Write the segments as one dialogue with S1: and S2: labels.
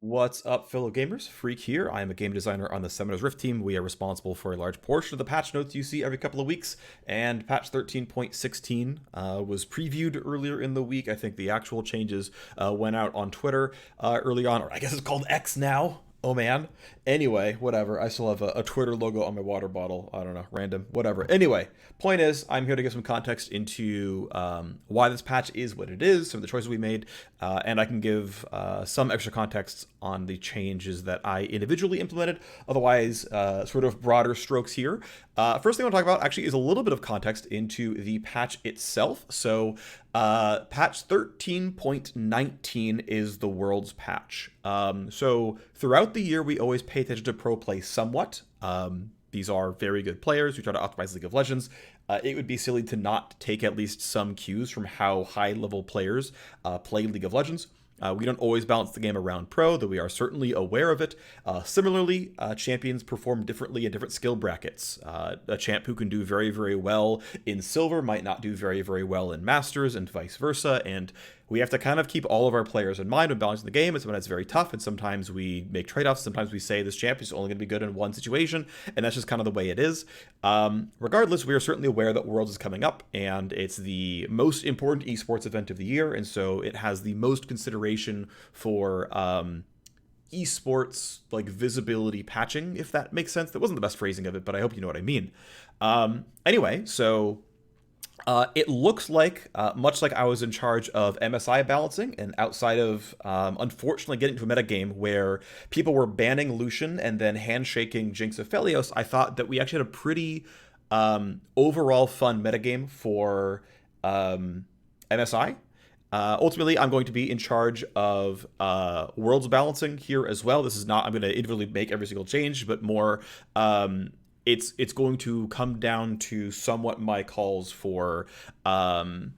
S1: What's up, fellow gamers? Phreak here. I am a game designer on the Summoner's Rift team. We are responsible for a large portion of the patch notes you see every couple of weeks, and patch 13.16 was previewed earlier in the week. I think the actual changes went out on Twitter early on, or I guess it's called X now. Oh man. Anyway, whatever. I still have a Twitter logo on my water bottle. I don't know, random, whatever. Anyway, point is, I'm here to give some context into why this patch is what it is, some of the choices we made, and I can give some extra context on the changes that I individually implemented. Otherwise, sort of broader strokes here. First thing I want to talk about actually is a little bit of context into the patch itself. So, patch 13.19 is the world's patch. So throughout the year, we always pay attention to pro play somewhat. These are very good players who try to optimize League of Legends. It would be silly to not take at least some cues from how high level players play League of Legends. We don't always balance the game around pro, though we are certainly aware of it. Similarly, champions perform differently in different skill brackets. A champ who can do very, very well in silver might not do very, very well in masters, and vice versa. And we have to kind of keep all of our players in mind when balancing the game. It's when it's very tough, and sometimes we make trade-offs. Sometimes we say this champ is only going to be good in one situation, and that's just kind of the way it is. Regardless, we are certainly aware that Worlds is coming up, and it's the most important esports event of the year, and so it has the most consideration for esports like visibility patching, if that makes sense. That wasn't the best phrasing of it, but I hope you know what I mean. Anyway, so it looks like, much like I was in charge of MSI balancing, and outside of, unfortunately, getting to a metagame where people were banning Lucian and then handshaking Jinx of Phelios, I thought that we actually had a pretty overall fun metagame for MSI. Ultimately, I'm going to be in charge of worlds balancing here as well. This is not, I'm going to individually make every single change, but more it's going to come down to somewhat my calls for obviously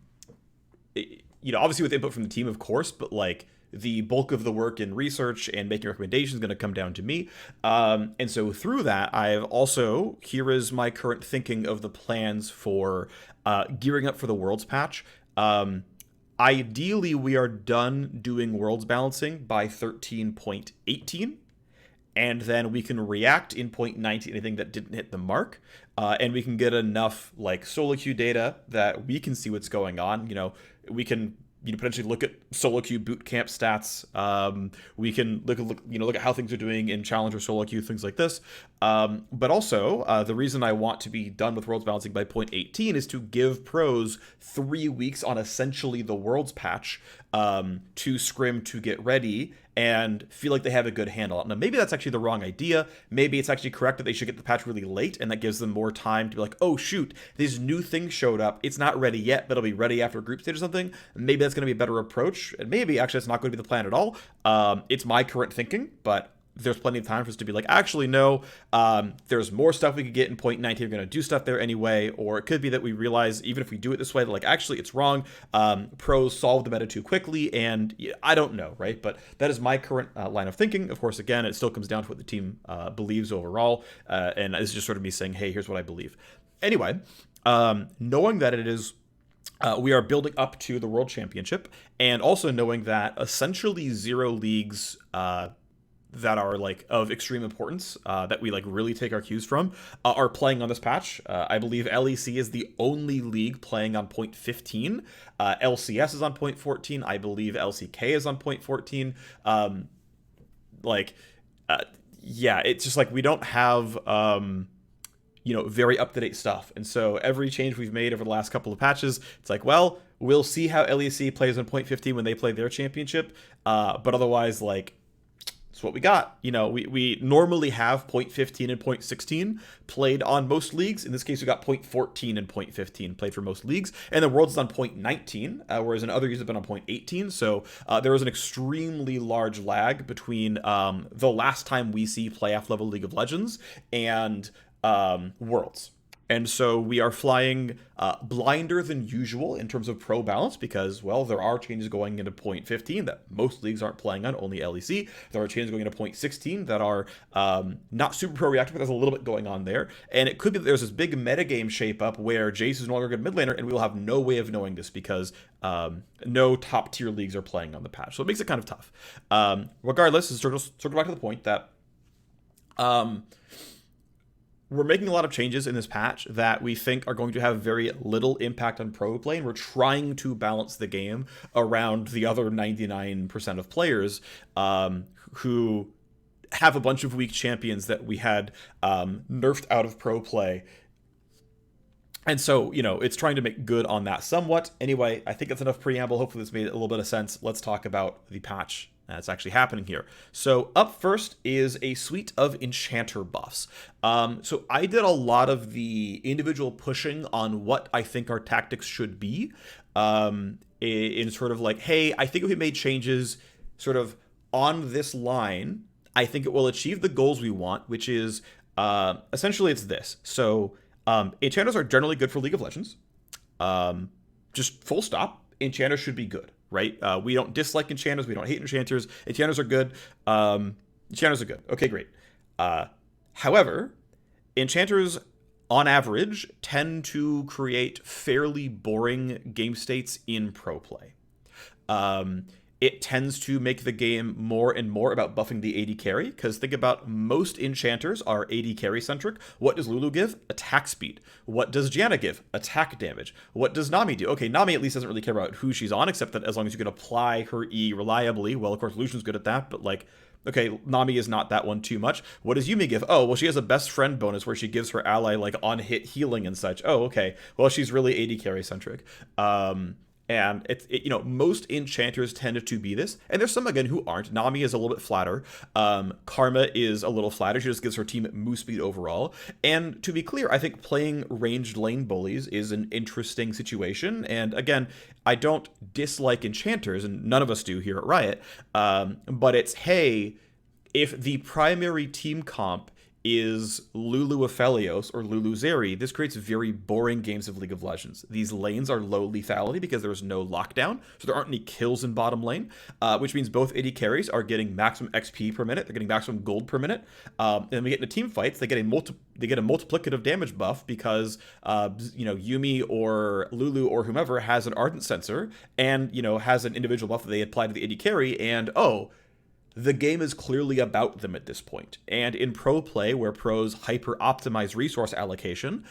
S1: with input from the team, of course, but like the bulk of the work in research and making recommendations is going to come down to me. And so through that, I've also, here is my current thinking of the plans for gearing up for the worlds patch. Ideally, we are done doing worlds balancing by 13.18, and then we can react in 0.19 anything that didn't hit the mark, and we can get enough like solo queue data that we can see what's going on. We can potentially look at solo queue boot camp stats. We can look at how things are doing in challenge or solo queue, things like this. But also, the reason I want to be done with worlds balancing by 0.18 is to give pros 3 weeks on essentially the worlds patch to scrim to get ready and feel like they have a good handle on it. Now, maybe that's actually the wrong idea. Maybe it's actually correct that they should get the patch really late, and that gives them more time to be like, oh, shoot, these new things showed up. It's not ready yet, but it'll be ready after group stage or something. Maybe that's going to be a better approach, and maybe actually it's not going to be the plan at all. It's my current thinking, but there's plenty of time for us to be like, actually, no, there's more stuff we could get in 0.19. We're going to do stuff there anyway. Or it could be that we realize, even if we do it this way, that like, actually, it's wrong. Pros solve the meta too quickly. And I don't know, right? But that is my current line of thinking. Of course, again, it still comes down to what the team believes overall. And this is just sort of me saying, hey, here's what I believe. Anyway, knowing that it is we are building up to the World Championship, and also knowing that essentially 0 leagues that are like of extreme importance that we like really take our cues from are playing on this patch. I believe LEC is the only league playing on 0.15. LCS is on 0.14. I believe LCK is on 0.14. Yeah, it's just like we don't have very up-to-date stuff. And so every change we've made over the last couple of patches, it's like, well, we'll see how LEC plays on 0.15 when they play their championship. But otherwise, like, it's what we got. We normally have 0.15 and 0.16 played on most leagues. In this case, we got 0.14 and 0.15 played for most leagues. And the Worlds is on 0.19, whereas in other years have been on 0.18. So there is an extremely large lag between the last time we see playoff level League of Legends and Worlds. And so we are flying blinder than usual in terms of pro balance because, well, there are changes going into point 15 that most leagues aren't playing on, only LEC. There are changes going into point 16 that are not super pro reactive, but there's a little bit going on there. And it could be that there's this big metagame shape up where Jace is no longer a good mid laner, and we will have no way of knowing this because no top tier leagues are playing on the patch. So it makes it kind of tough. Regardless, it's circle back to the point that we're making a lot of changes in this patch that we think are going to have very little impact on pro play, and we're trying to balance the game around the other 99% of players who have a bunch of weak champions that we had nerfed out of pro play. And so, it's trying to make good on that somewhat. Anyway, I think that's enough preamble. Hopefully this made a little bit of sense. Let's talk about the patch that's actually happening here. So up first is a suite of Enchanter buffs. So I did a lot of the individual pushing on what I think our tactics should be in sort of like, hey, I think if we made changes sort of on this line, I think it will achieve the goals we want, which is essentially it's this. So enchanters are generally good for League of Legends. Just full stop. Enchanters should be good, right? We don't dislike enchanters. We don't hate enchanters. Enchanters are good. Enchanters are good. Okay, great. However, enchanters, on average, tend to create fairly boring game states in pro play. It tends to make the game more and more about buffing the AD carry, because think about most enchanters are AD carry centric. What does Lulu give? Attack speed. What does Janna give? Attack damage. What does Nami do? Okay, Nami at least doesn't really care about who she's on, except that as long as you can apply her E reliably. Well, of course, Lucian's good at that, but like, okay, Nami is not that one too much. What does Yuumi give? Oh, well, she has a best friend bonus where she gives her ally like on-hit healing and such. Oh, okay. Well, she's really AD carry centric. And most enchanters tend to be this, and there's some again who aren't. Nami is a little bit flatter. Karma is a little flatter. She just gives her team move speed overall. And to be clear, I think playing ranged lane bullies is an interesting situation. And again, I don't dislike enchanters, and none of us do here at Riot. But it's, hey, if the primary team comp is Lulu Aphelios or Lulu Zeri, this creates very boring games of League of Legends. These lanes are low lethality because there's no lockdown, so there aren't any kills in bottom lane, which means both AD carries are getting maximum XP per minute, they're getting maximum gold per minute, and when we get into team fights, they get a multiplicative damage buff because Yuumi or Lulu or whomever has an Ardent Sensor and has an individual buff that they apply to the AD carry, and the game is clearly about them at this point. And in pro play, where pros hyper-optimize resource allocation,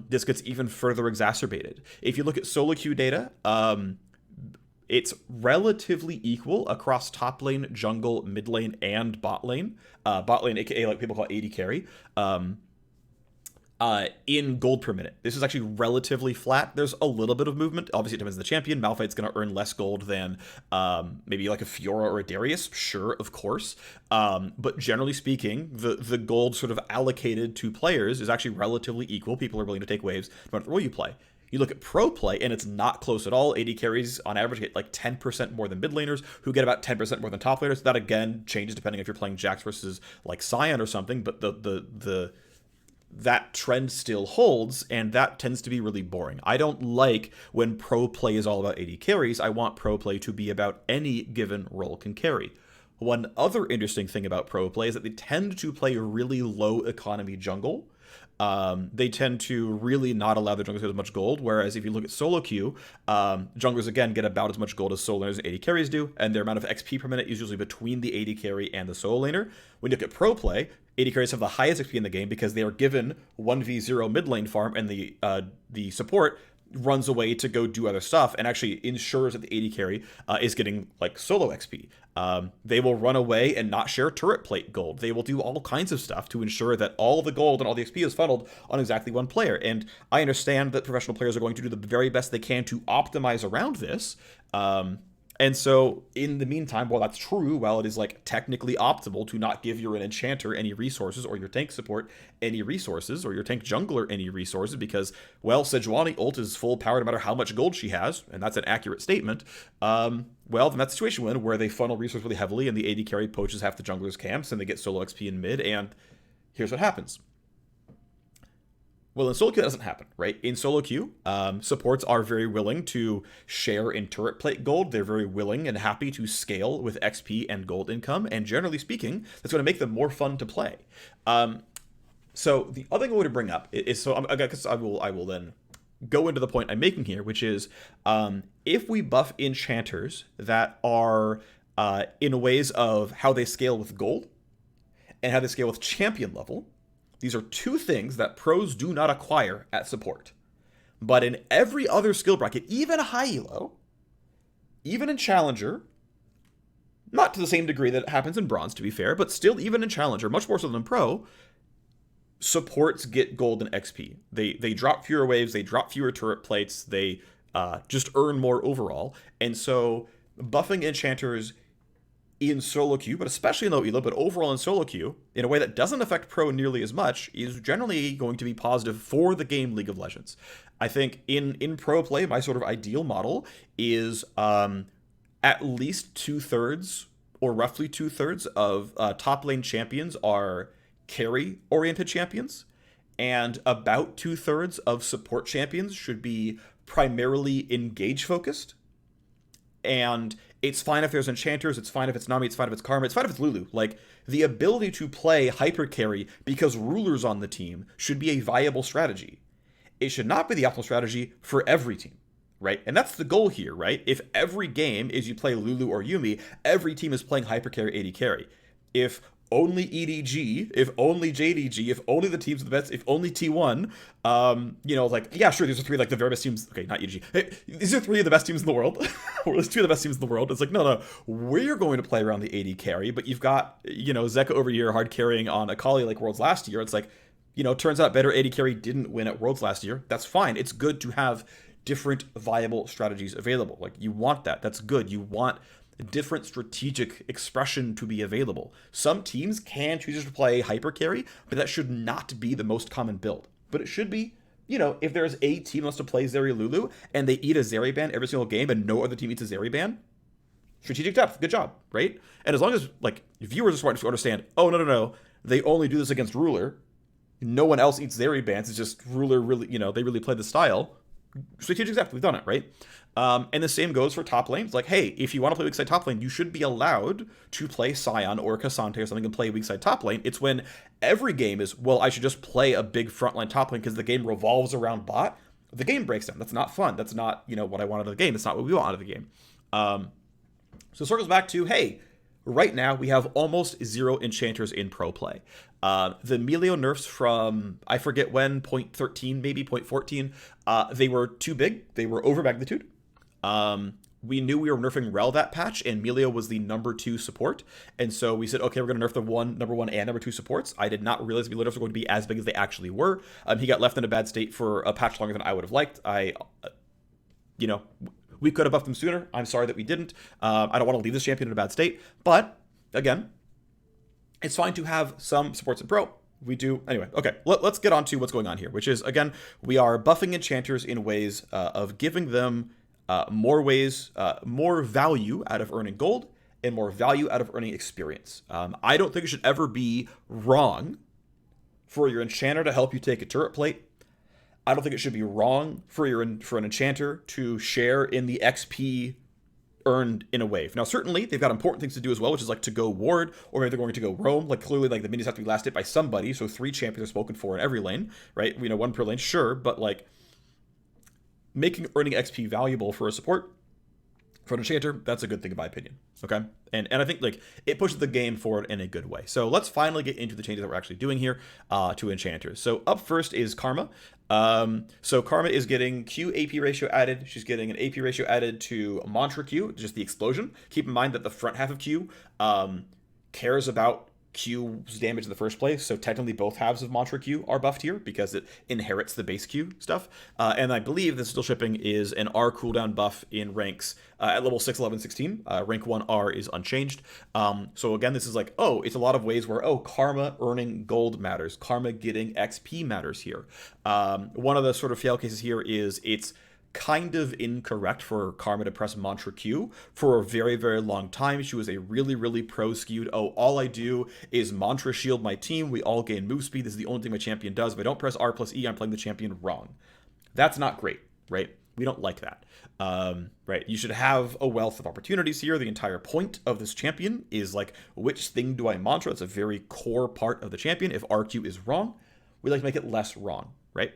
S1: this gets even further exacerbated. If you look at solo queue data, it's relatively equal across top lane, jungle, mid lane, and bot lane. Bot lane, aka like people call it AD carry. In gold per minute. This is actually relatively flat. There's a little bit of movement. Obviously, it depends on the champion. Malphite's going to earn less gold than maybe like a Fiora or a Darius. Sure, of course. But generally speaking, the gold sort of allocated to players is actually relatively equal. People are willing to take waves no matter what role you play. You look at pro play, and it's not close at all. AD carries, on average, get like 10% more than mid laners, who get about 10% more than top laners. That, again, changes depending if you're playing Jax versus like Sion or something, but that trend still holds, and that tends to be really boring. I don't like when pro play is all about AD carries. I want pro play to be about any given role can carry. One other interesting thing about pro play is that they tend to play really low economy jungle. They tend to really not allow their junglers to get as much gold, whereas if you look at solo queue, junglers again get about as much gold as solo laners and AD carries do, and their amount of XP per minute is usually between the AD carry and the solo laner. When you look at pro play, AD carries have the highest XP in the game because they are given 1v0 mid lane farm, and the support runs away to go do other stuff and actually ensures that the AD carry is getting like solo XP. They will run away and not share turret plate gold. They will do all kinds of stuff to ensure that all the gold and all the XP is funneled on exactly one player. And I understand that professional players are going to do the very best they can to optimize around this. And so, in the meantime, while that's true, while it is like technically optimal to not give your enchanter any resources, or your tank support any resources, or your tank jungler any resources, because, well, Sejuani ult is full power no matter how much gold she has, and that's an accurate statement, well, then that's a situation where they funnel resources really heavily, and the AD carry poaches half the jungler's camps, and they get solo XP in mid, and here's what happens. Well, in solo queue, that doesn't happen, right? In solo queue, supports are very willing to share in turret plate gold. They're very willing and happy to scale with XP and gold income, and generally speaking, that's going to make them more fun to play. So the other thing I want to bring up is, so I guess I will then go into the point I'm making here, which is if we buff enchanters that are in ways of how they scale with gold and how they scale with champion level. These are two things that pros do not acquire at support. But in every other skill bracket, even high elo, even in challenger, not to the same degree that it happens in bronze, to be fair, but still even in challenger, much more so than pro, supports get gold and XP. They drop fewer waves, they drop fewer turret plates, they just earn more overall. And so buffing enchanters in solo queue, but especially in low elo, but overall in solo queue, in a way that doesn't affect pro nearly as much, is generally going to be positive for the game League of Legends. I think in pro play, my sort of ideal model is at least 2/3 or roughly 2/3 of top lane champions are carry-oriented champions, and about 2/3 of support champions should be primarily engage-focused. And it's fine if there's enchanters, it's fine if it's Nami, it's fine if it's Karma, it's fine if it's Lulu. Like, the ability to play hyper carry because Ruler's on the team should be a viable strategy. It should not be the optimal strategy for every team, right? And that's the goal here, right? If every game is you play Lulu or Yumi, every team is playing hyper carry, AD carry. If only EDG, if only JDG, if only the teams of the best, if only T1, like, yeah, sure, these are three, like, the very best teams, okay, not EDG, hey, these are three of the best teams in the world, or at least two of the best teams in the world. It's like, no, we're going to play around the AD carry, but you've got, Zeka over here hard carrying on Akali like Worlds last year. It's like, turns out better AD carry didn't win at Worlds last year. That's fine. It's good to have different viable strategies available. Like, you want that. That's good. You want different strategic expression to be available. Some teams can choose to play hyper carry, but that should not be the most common build. But it should be, if there's a team that wants to play Zeri Lulu and they eat a Zeri ban every single game and no other team eats a Zeri ban, strategic depth, good job, right? And as long as, like, viewers are smart to understand, oh, no, they only do this against Ruler, no one else eats Zeri bans, it's just Ruler really, they really play the style, strategic depth, we've done it, right? And the same goes for top lanes. Like, hey, if you want to play weak side top lane, you should be allowed to play Sion or Cassante or something and play weak side top lane. It's when every game is, well, I should just play a big frontline top lane because the game revolves around bot. The game breaks down. That's not fun. That's not, what I want out of the game. That's not what we want out of the game. So it circles back to, hey, right now we have almost zero enchanters in pro play. The Milio nerfs from, I forget when, 0.13, maybe 0.14, they were too big. They were over magnitude. We knew we were nerfing Rel that patch, and Milio was the number 2 support. And so we said, okay, we're going to nerf the number 1 and number 2 supports. I did not realize Milio nerfs were going to be as big as they actually were. He got left in a bad state for a patch longer than I would have liked. We could have buffed him sooner. I'm sorry that we didn't. I don't want to leave this champion in a bad state. But, again, it's fine to have some supports in pro. We do. Anyway, okay, let's get on to what's going on here, which is, again, we are buffing enchanters in ways of giving them more value out of earning gold and more value out of earning experience. I don't think it should ever be wrong for your enchanter to help you take a turret plate. I don't think it should be wrong for an enchanter to share in the XP earned in a wave. Now, certainly, they've got important things to do as well, which is like to go ward, or maybe they're going to go roam. Like, clearly, like, the minis have to be last hit by somebody, so 3 champions are spoken for in every lane, right? 1 per lane, sure, but, like, making earning XP valuable for a support, for an enchanter, that's a good thing in my opinion, okay? And I think, like, it pushes the game forward in a good way. So let's finally get into the changes that we're actually doing here to enchanters. So up first is Karma. So Karma is getting Q AP ratio added. She's getting an AP ratio added to Mantra Q, just the explosion. Keep in mind that the front half of Q cares about Q's damage in the first place, so technically both halves of Mantra Q are buffed here because it inherits the base Q stuff. And I believe the still shipping is an R cooldown buff in ranks at level 6, 11, 16. Rank 1 R is unchanged. So again, this is like, it's a lot of ways where, Karma earning gold matters. Karma getting XP matters here. One of the sort of fail cases here is it's kind of incorrect for Karma to press Mantra Q for a very, very long time. She was a really, really pro-skewed, oh, all I do is Mantra shield my team, we all gain move speed, this is the only thing my champion does. If I don't press R plus E, I'm playing the champion wrong. That's not great, right? We don't like that. Right? You should have a wealth of opportunities here. The entire point of this champion is like, which thing do I mantra? It's a very core part of the champion. If RQ is wrong, we like to make it less wrong, right?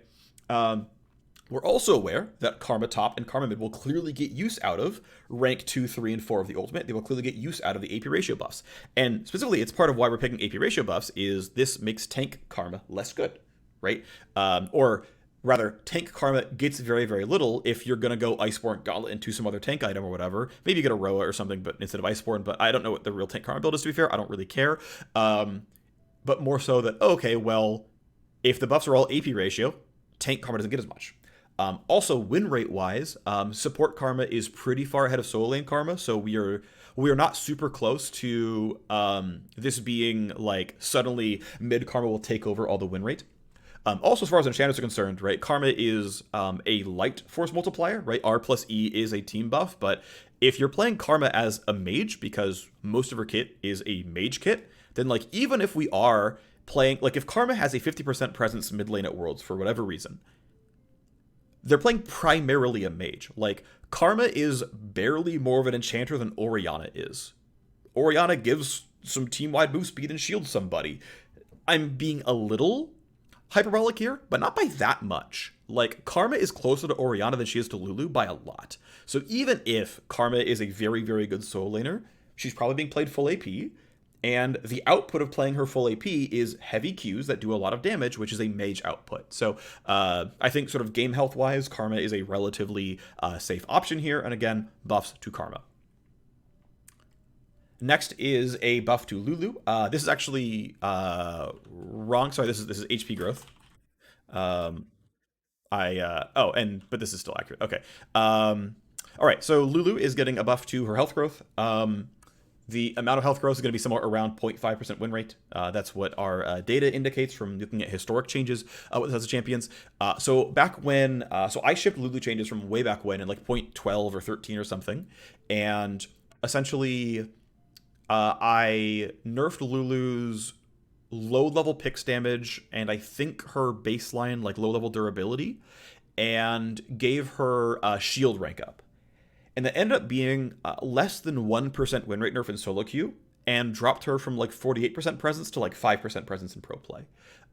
S1: We're also aware that Karma Top and Karma Mid will clearly get use out of rank 2, 3, and 4 of the ultimate. They will clearly get use out of the AP ratio buffs. And specifically, it's part of why we're picking AP ratio buffs is this makes tank Karma less good, right? Or rather, tank Karma gets very, very little if you're going to go Iceborne Gauntlet into some other tank item or whatever. Maybe you get a Roa or something but instead of Iceborne, but I don't know what the real tank Karma build is, to be fair. I don't really care. But more so that, okay, well, if the buffs are all AP ratio, tank Karma doesn't get as much. Also, win rate wise, support Karma is pretty far ahead of solo lane Karma, so we are not super close to this being like suddenly mid Karma will take over all the win rate. Also, as far as enchanters are concerned, right, Karma is a light force multiplier, right? R plus E is a team buff, but if you're playing Karma as a mage, because most of her kit is a mage kit, then like even if we are playing, like if Karma has a 50% presence mid lane at Worlds for whatever reason, they're playing primarily a mage. Like, Karma is barely more of an enchanter than Orianna is. Orianna gives some team-wide move speed and shields somebody. I'm being a little hyperbolic here, but not by that much. Like, Karma is closer to Orianna than she is to Lulu by a lot. So even if Karma is a very, very good solo laner, she's probably being played full AP, and the output of playing her full AP is heavy Qs that do a lot of damage, which is a mage output. So I think sort of game health-wise, Karma is a relatively safe option here. And again, buffs to Karma. Next is a buff to Lulu. This is actually wrong. Sorry, this is HP growth. But this is still accurate. Okay. All right, so Lulu is getting a buff to her health growth. The amount of health growth is going to be somewhere around 0.5% win rate. That's what our data indicates from looking at historic changes with the champions. So back when, so I shipped Lulu changes from way back when in like 0.12 or 13 or something. And essentially, I nerfed Lulu's low-level pix damage and I think her baseline like low-level durability and gave her a shield rank up. And that ended up being less than 1% win rate nerf in solo queue, and dropped her from like 48% presence to like 5% presence in pro play.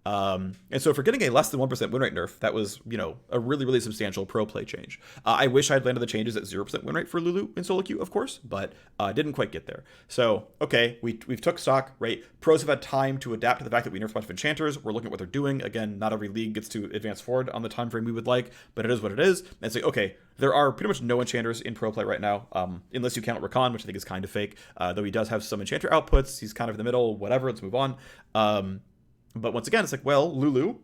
S1: And so for getting a less than 1% win rate nerf, that was, you know, a really, really substantial pro play change. I wish I'd landed the changes at 0% win rate for Lulu in solo queue, of course, but didn't quite get there. So, okay, we've took stock, right? Pros have had time to adapt to the fact that we nerfed a bunch of enchanters. We're looking at what they're doing. Again, not every league gets to advance forward on the time frame we would like, but it is what it is. And say, okay, there are pretty much no enchanters in pro play right now, unless you count Rek'Sai, which I think is kind of fake, though he does have some enchanter outputs. He's kind of in the middle, whatever, let's move on. But once again, it's like, well, Lulu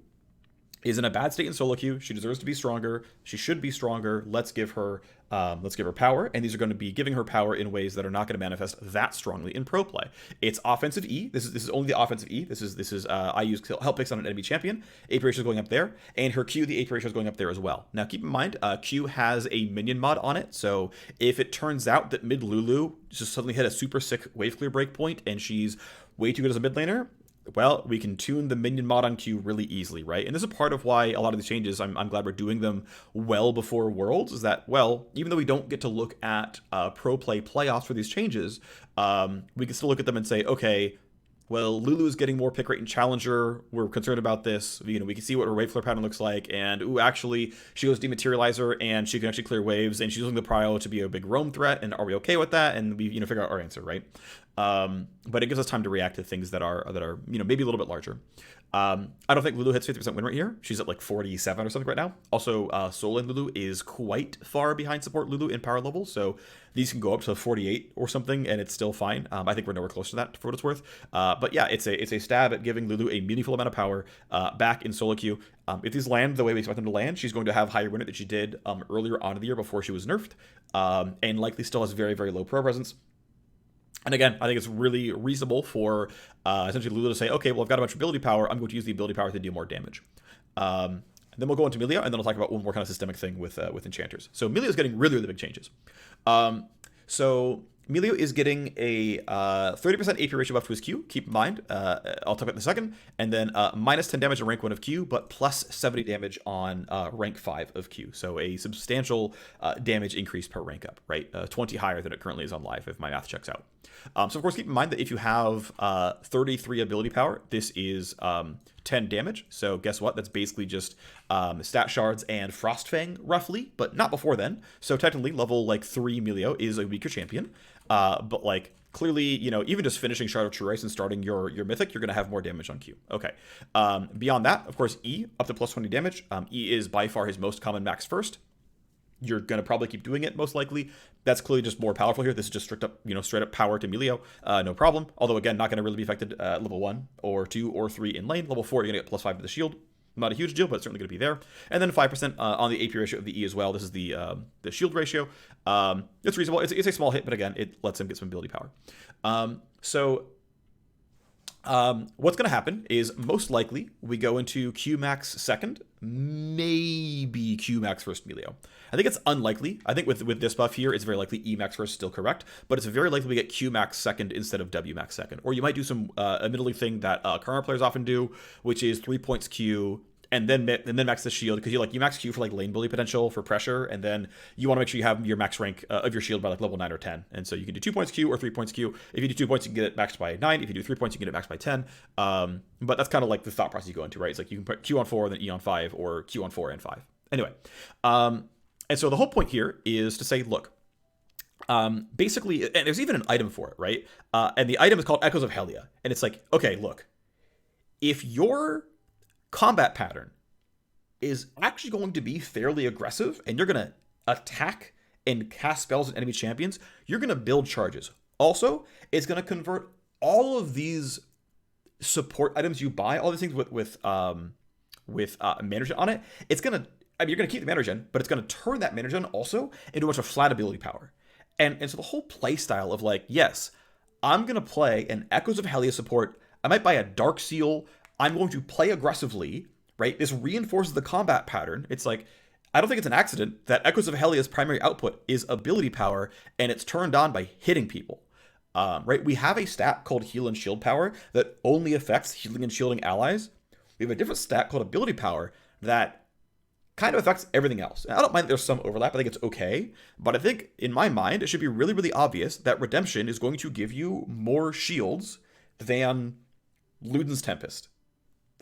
S1: is in a bad state in solo queue. She deserves to be stronger. She should be stronger. Let's give her power. And these are going to be giving her power in ways that are not going to manifest that strongly in pro play. It's offensive E. This is only the offensive E. This is I use help picks on an enemy champion. AP ratio is going up there, and her Q, the AP ratio is going up there as well. Now keep in mind, Q has a minion mod on it. So if it turns out that mid Lulu just suddenly hit a super sick wave clear breakpoint and she's way too good as a mid laner, well, we can tune the minion mod on Q really easily, right? And this is part of why a lot of these changes, I'm glad we're doing them well before Worlds, is that, well, even though we don't get to look at pro play playoffs for these changes, we can still look at them and say, okay, well, Lulu is getting more pick rate in Challenger. We're concerned about this. You know, we can see what her wave flare pattern looks like. And, ooh, actually, she goes Dematerializer, and she can actually clear waves, and she's using the Prio to be a big roam threat. And are we okay with that? And we, figure out our answer, right? But it gives us time to react to things that are maybe a little bit larger. I don't think Lulu hits 50% win rate here. She's at like 47 or something right now. Also, solo lane Lulu is quite far behind support Lulu in power level, so these can go up to 48 or something, and it's still fine. I think we're nowhere close to that for what it's worth. But yeah, it's a stab at giving Lulu a meaningful amount of power back in solo queue. If these land the way we expect them to land, she's going to have higher win rate than she did earlier on in the year before she was nerfed, and likely still has very, very low pro presence. And again, I think it's really reasonable for essentially Lulu to say, okay, well, I've got a bunch of ability power. I'm going to use the ability power to do more damage. Then we'll go into Milio, and then we'll talk about one more kind of systemic thing with enchanters. So Milio is getting really, really big changes. So Milio is getting a 30% AP ratio buff to his Q. Keep in mind, I'll talk about it in a second. And then minus 10 damage on rank 1 of Q, but plus 70 damage on rank 5 of Q. So a substantial damage increase per rank up, right? 20 higher than it currently is on live, if my math checks out. So of course, keep in mind that if you have 33 ability power, this is 10 damage. So guess what? That's basically just stat shards and Frost Fang, roughly, but not before then. So technically, level like 3 Milio is a weaker champion. But like clearly, you know, even just finishing Shard of True Ice and starting your mythic, you're going to have more damage on Q. Okay. Beyond that, of course, E up to plus 20 damage. E is by far his most common max first. You're going to probably keep doing it most likely. That's clearly just more powerful here. This is just straight up power to Milio. No problem. Although again, not going to really be affected at level 1 or 2 or 3 in lane. Level 4, you're going to get plus 5 to the shield. Not a huge deal, but it's certainly going to be there. And then 5% on the AP ratio of the E as well. This is the shield ratio. It's reasonable. It's a small hit, but again, it lets him get some ability power. What's going to happen is most likely we go into Q max second, maybe Q max first Milio. I think it's unlikely. I think with this buff here, it's very likely E max first still correct, but it's very likely we get Q max second instead of W max second. Or you might do some admittedly thing that current players often do, which is 3 points Q and then max the shield, because you max Q for like lane bully potential for pressure, and then you want to make sure you have your max rank of your shield by like level 9 or 10. And so you can do 2 points Q or 3 points Q. If you do 2 points, you can get it maxed by 9. If you do 3 points, you can get it maxed by 10. But that's kind of like the thought process you go into, right? It's like you can put Q on 4, then E on 5, or Q on 4 and 5. Anyway, and so the whole point here is to say, look, basically, and there's even an item for it, right? And the item is called Echoes of Helya. And it's like, okay, look, if your combat pattern is actually going to be fairly aggressive and you're going to attack and cast spells on enemy champions, you're going to build charges. Also, it's going to convert all of these support items you buy, all these things with mana regen on it. It's going to, you're going to keep the mana regen, but it's going to turn that mana regen also into a bunch of flat ability power. And so the whole play style of like, yes, I'm going to play an Echoes of Helya support. I might buy a Dark Seal. I'm going to play aggressively, right? This reinforces the combat pattern. It's like, I don't think it's an accident that Echoes of Helya's primary output is ability power, and it's turned on by hitting people, right? We have a stat called Heal and Shield Power that only affects healing and shielding allies. We have a different stat called Ability Power that kind of affects everything else. And I don't mind that there's some overlap. I think it's okay. But I think, in my mind, it should be really, really obvious that Redemption is going to give you more shields than Luden's Tempest.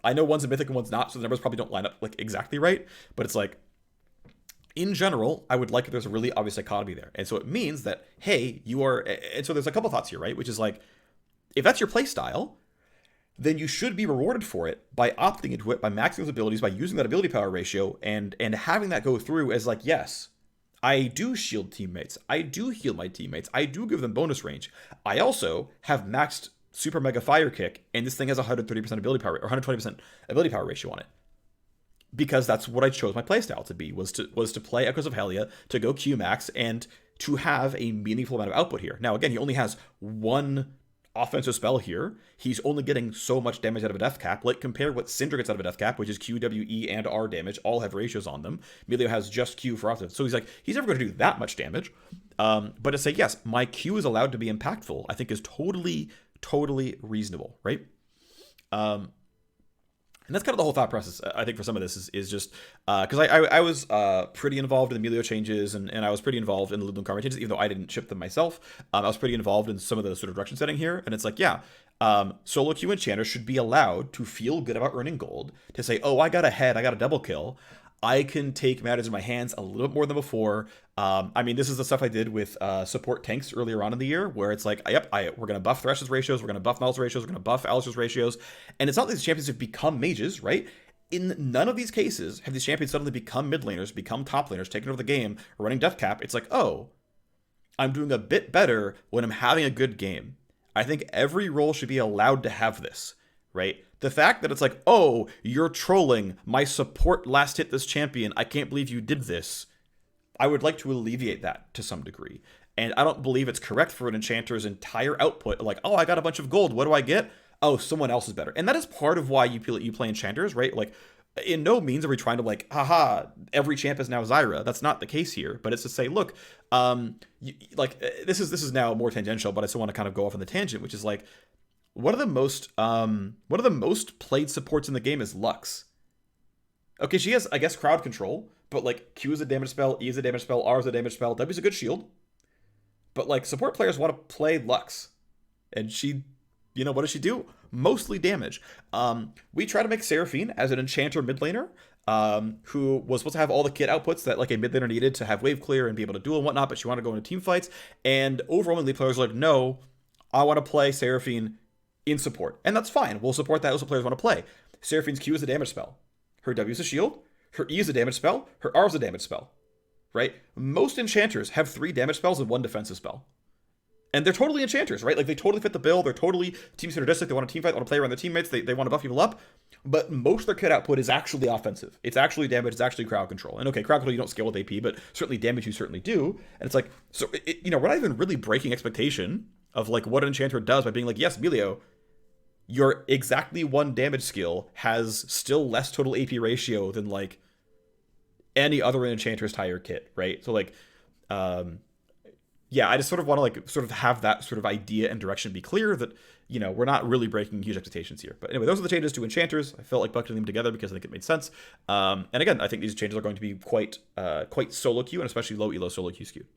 S1: I know one's a mythic and one's not, so the numbers probably don't line up like exactly right, but it's like, in general, I would like if there's a really obvious dichotomy there. And so it means that, hey, you are, and so there's a couple thoughts here, right? Which is like, if that's your play style, then you should be rewarded for it by opting into it, by maxing those abilities, by using that ability power ratio, and having that go through as like, yes, I do shield teammates, I do heal my teammates, I do give them bonus range. I also have maxed Super Mega Fire Kick, and this thing has 130% ability power or 120% ability power ratio on it, because that's what I chose my playstyle to be, was to play Echoes of Helya, to go Q max, and to have a meaningful amount of output here. Now again, he only has one offensive spell here. He's only getting so much damage out of a death cap. Like, compare what Syndra gets out of a death cap, which is Q, W, E, and R damage. All have ratios on them. Milio has just Q for offense. So he's never going to do that much damage. But to say, yes, my Q is allowed to be impactful, I think is totally reasonable, right? And that's kind of the whole thought process, I think, for some of this is just because I was pretty involved in the Milio changes, and I was pretty involved in the Lulu Karma changes, even though I didn't ship them myself. I was pretty involved in some of the sort of direction setting here, and it's like, yeah, solo queue enchanters should be allowed to feel good about earning gold, to say, oh, I got a head, I got a double kill. I can take matters in my hands a little bit more than before. I mean, this is the stuff I did with support tanks earlier on in the year, where it's like, yep, we're going to buff Thresh's ratios, we're going to buff Mel's ratios, we're going to buff Alistair's ratios. And it's not that these champions have become mages, right? In none of these cases have these champions suddenly become mid laners, become top laners, taking over the game, running death cap. It's like, oh, I'm doing a bit better when I'm having a good game. I think every role should be allowed to have this, right? The fact that it's like, oh, you're trolling, my support last hit this champion, I can't believe you did this. I would like to alleviate that to some degree. And I don't believe it's correct for an enchanter's entire output, like, oh, I got a bunch of gold, what do I get? Oh, someone else is better. And that is part of why you play enchanters, right? Like, in no means are we trying to like, haha, every champ is now Zyra. That's not the case here. But it's to say, look, this is now more tangential, but I still want to kind of go off on the tangent, which is like, one of the most played supports in the game is Lux. Okay, she has, I guess, crowd control, but like Q is a damage spell, E is a damage spell, R is a damage spell, W is a good shield. But like support players want to play Lux, and she, what does she do? Mostly damage. We try to make Seraphine as an enchanter mid laner, who was supposed to have all the kit outputs that like a mid laner needed to have wave clear and be able to duel and whatnot, but she wanted to go into team fights. And overwhelmingly, players are like, no, I want to play Seraphine in support, and that's fine. We'll support that. Also, players want to play. Seraphine's Q is a damage spell. Her W is a shield. Her E is a damage spell. Her R is a damage spell. Right? Most enchanters have 3 damage spells and 1 defensive spell. And they're totally enchanters, right? Like, they totally fit the bill. They're totally team synergistic. They want to team fight. They want to play around their teammates. They want to buff people up. But most of their kit output is actually offensive. It's actually damage. It's actually crowd control. And okay, crowd control you don't scale with AP, but certainly damage you certainly do. And it's like, so, we're not even really breaking expectation of, like, what an enchanter does by being like, yes, Milio, your exactly 1 damage skill has still less total AP ratio than like any other enchanter's entire kit, right? So like, I just sort of want to like sort of have that sort of idea and direction be clear that, we're not really breaking huge expectations here. But anyway, those are the changes to enchanters. I felt like bucketing them together because I think it made sense. And again, I think these changes are going to be quite solo queue and especially low elo solo queue skewed.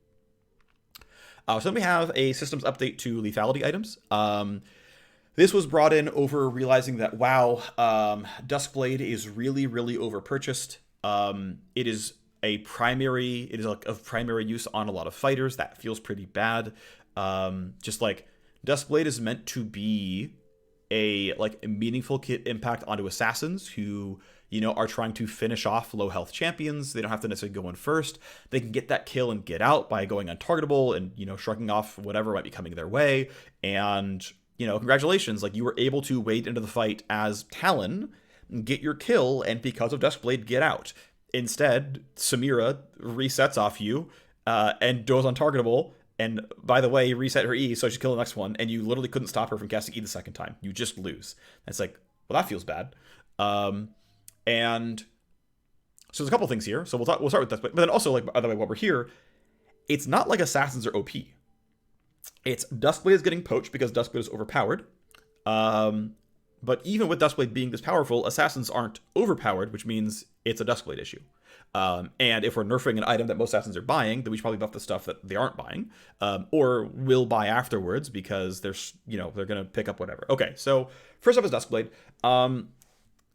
S1: So then we have a systems update to lethality items. This was brought in over realizing that, wow, Duskblade is really, really overpurchased. It is of primary use on a lot of fighters. That feels pretty bad. Just like Duskblade is meant to be a meaningful kit impact onto assassins who, are trying to finish off low health champions. They don't have to necessarily go in first. They can get that kill and get out by going untargetable and, shrugging off whatever might be coming their way. And congratulations, like you were able to wade into the fight as Talon, get your kill, and because of Duskblade, get out. Instead, Samira resets off you and goes untargetable, and by the way, reset her E, so she killed the next one, and you literally couldn't stop her from casting E the second time. You just lose. And it's like, well, that feels bad. And so there's a couple things here. So we'll start with Duskblade, but then also, like, by the way, while we're here, it's not like assassins are OP. It's Duskblade is getting poached because Duskblade is overpowered. But even with Duskblade being this powerful, assassins aren't overpowered, which means it's a Duskblade issue. And if we're nerfing an item that most assassins are buying, then we should probably buff the stuff that they aren't buying, or will buy afterwards because they're going to pick up whatever. Okay, so first up is Duskblade.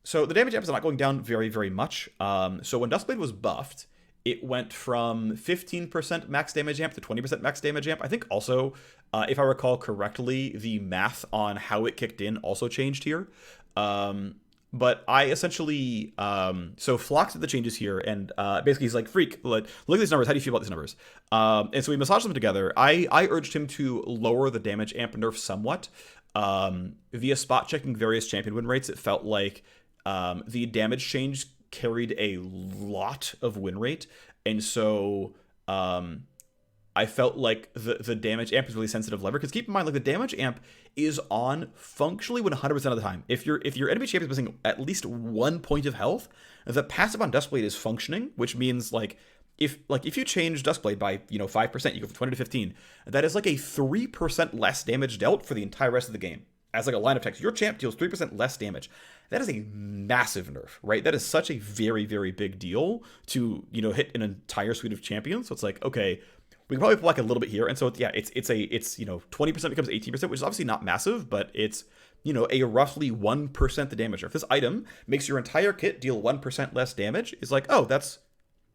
S1: So the damage amp is not going down very, very much. So when Duskblade was buffed, it went from 15% max damage amp to 20% max damage amp. I think also, if I recall correctly, the math on how it kicked in also changed here. But I essentially, so Flox did the changes here, and basically he's like, Phreak, look at these numbers, how do you feel about these numbers? And so we massaged them together. I urged him to lower the damage amp nerf somewhat. Via spot checking various champion win rates, it felt like the damage change carried a lot of win rate, and so I felt like the damage amp is really sensitive lever, because keep in mind, like, the damage amp is on functionally 100% of the time. If your enemy champion is missing at least 1 point of health, the passive on Duskblade is functioning, which means like if you change Duskblade by 5%, you go from 20 to 15, that is like a 3% less damage dealt for the entire rest of the game. As like a line of text, your champ deals 3% less damage. That is a massive nerf, right? That is such a very, very big deal to, hit an entire suite of champions. So it's like, okay, we can probably pull back a little bit here. And so, yeah, it's 20% becomes 18%, which is obviously not massive, but it's, a roughly 1% the damage. If this item makes your entire kit deal 1% less damage, it's like, oh,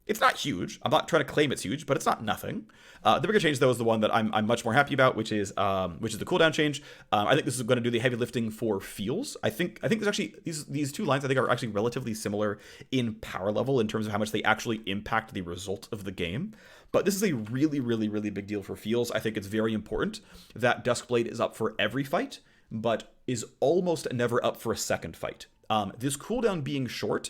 S1: it's not huge. I'm not trying to claim it's huge, but it's not nothing. The bigger change, though, is the one that I'm much more happy about, which is the cooldown change. I think this is going to do the heavy lifting for feels. I think there's actually these two lines I think are actually relatively similar in power level in terms of how much they actually impact the result of the game. But this is a really, really, really big deal for feels. I think it's very important that Duskblade is up for every fight, but is almost never up for a second fight. This cooldown being short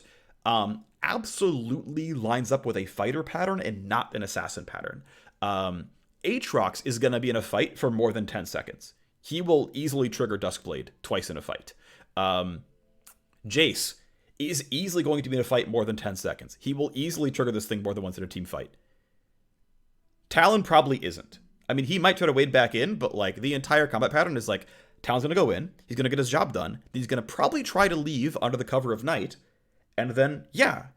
S1: absolutely lines up with a fighter pattern and not an assassin pattern. Aatrox is going to be in a fight for more than 10 seconds. He will easily trigger Duskblade twice in a fight. Jace is easily going to be in a fight more than 10 seconds. He will easily trigger this thing more than once in a team fight. Talon probably isn't. I mean, he might try to wade back in, but like the entire combat pattern is like Talon's going to go in, he's going to get his job done, he's going to probably try to leave under the cover of night, and then, yeah,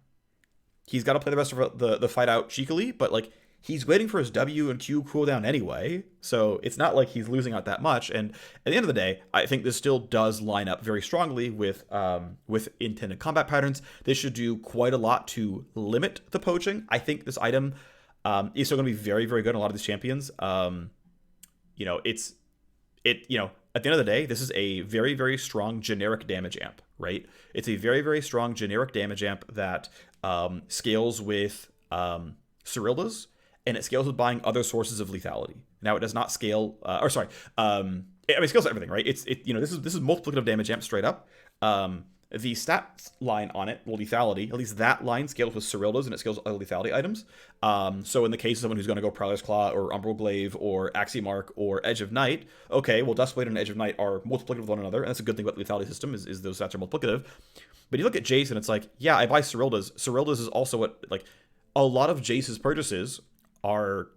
S1: he's got to play the rest of the fight out cheekily, but like he's waiting for his W and Q cooldown anyway, so it's not like he's losing out that much. And at the end of the day, I think this still does line up very strongly with intended combat patterns. This should do quite a lot to limit the poaching. I think this item is still going to be very, very good on a lot of these champions. At the end of the day, this is a very, very strong generic damage amp, right? It's a very, very strong generic damage amp that scales with Cyrilda's, and it scales with buying other sources of lethality. Now, it does not scale, it scales with everything, right? This is multiplicative damage amp straight up. The stats line on it, well, lethality, at least that line scales with Cyrilda's, and it scales with other lethality items. So in the case of someone who's going to go Prowler's Claw or Umbral Glaive or Axiomark or Edge of Night, okay, well, Duskblade and Edge of Night are multiplicative with one another, and that's a good thing about the lethality system is those stats are multiplicative. But you look at Jace, and it's like, yeah, I buy Cyrilda's. Cyrilda's is also what, like, a lot of Jace's purchases are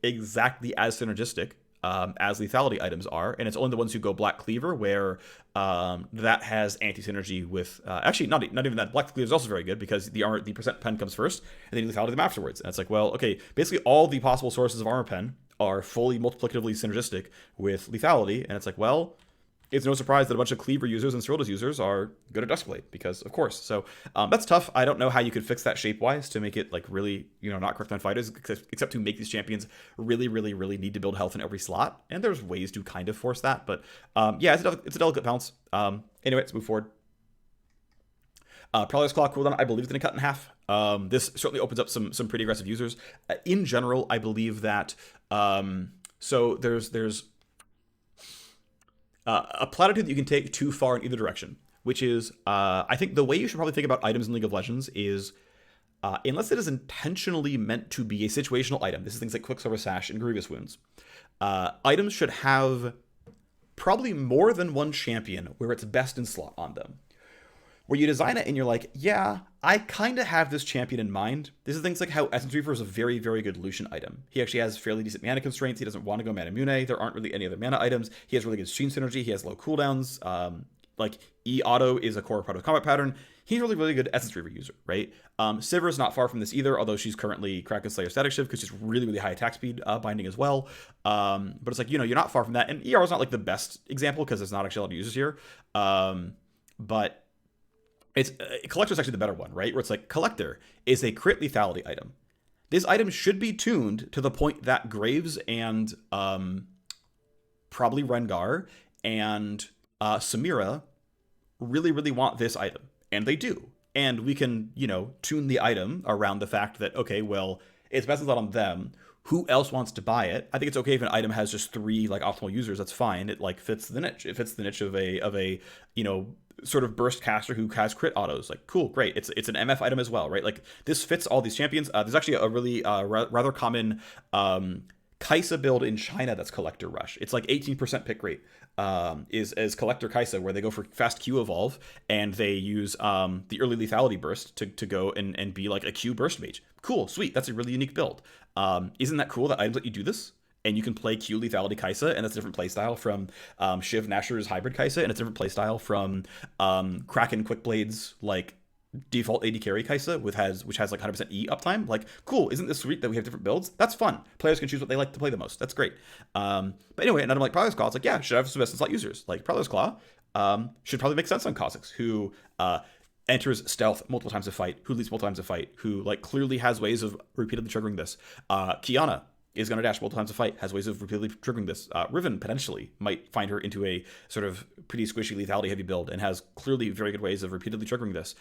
S1: exactly as synergistic as lethality items are, and it's only the ones who go Black Cleaver where that has anti-synergy with actually not even that. Black Cleaver is also very good because the percent pen comes first and then lethality them afterwards, and it's like, well, okay, basically all the possible sources of armor pen are fully multiplicatively synergistic with lethality, and it's like, well, it's no surprise that a bunch of Cleaver users and Cyrilda's users are good at Duskblade, because of course. So that's tough. I don't know how you could fix that shape-wise to make it like really, not correct on fighters, except to make these champions really, really, really need to build health in every slot. And there's ways to kind of force that, but yeah, it's a delicate balance. Anyway, let's move forward. Prowler's Claw cooldown, I believe, is going to cut in half. This certainly opens up some pretty aggressive users. In general, I believe that so there's a platitude that you can take too far in either direction, which is, I think the way you should probably think about items in League of Legends is, unless it is intentionally meant to be a situational item, this is things like Quicksilver Sash and Grievous Wounds, items should have probably more than one champion where it's best in slot on them. Where you design it and you're like, yeah, I kind of have this champion in mind. This is things like how Essence Reaver is a very, very good Lucian item. He actually has fairly decent mana constraints. He doesn't want to go mana mune. There aren't really any other mana items. He has really good stream synergy. He has low cooldowns. Like E-Auto is a core part of the combat pattern. He's really, really good Essence Reaver user, right? Sivir is not far from this either, although she's currently Kraken Slayer Static Shift because she's really, really high attack speed binding as well. But it's like, you're not far from that. And ER is not like the best example because there's not actually a lot of users here. But it's Collector is actually the better one, right? Where it's like Collector is a crit lethality item. This item should be tuned to the point that Graves and probably Rengar and Samira really, really want this item. And they do. And we can, tune the item around the fact that, okay, well, it's best not on them. Who else wants to buy it? I think it's okay if an item has just 3 like optimal users. That's fine. It like fits the niche. It fits the niche of a sort of burst caster who has crit autos. Like, cool, great. It's an MF item as well, right? Like, this fits all these champions. There's actually a really rather common Kai'Sa build in China that's Collector Rush. It's like 18% pick rate is Collector Kai'Sa, where they go for fast Q evolve and they use the early lethality burst to go and be like a Q burst mage. Cool, sweet. That's a really unique build. Isn't that cool that items let you do this? And you can play Q lethality Kai'Sa, and that's a different playstyle from Shiv Nasher's hybrid Kai'Sa, and it's a different playstyle from Kraken Quickblade's like default AD carry Kai'Sa, which has like 100% E uptime. Like, cool, isn't this sweet that we have different builds? That's fun. Players can choose what they like to play the most. That's great. But anyway, and I'm like, Prowler's Claw, it's like, yeah, should have some best in slot users. Like, Prowler's Claw should probably make sense on Kha'Zix, who enters stealth multiple times a fight, who leads multiple times a fight, who like clearly has ways of repeatedly triggering this. Kiana is going to dash multiple times a fight, has ways of repeatedly triggering this. Riven potentially might find her into a sort of pretty squishy lethality heavy build and has clearly very good ways of repeatedly triggering this.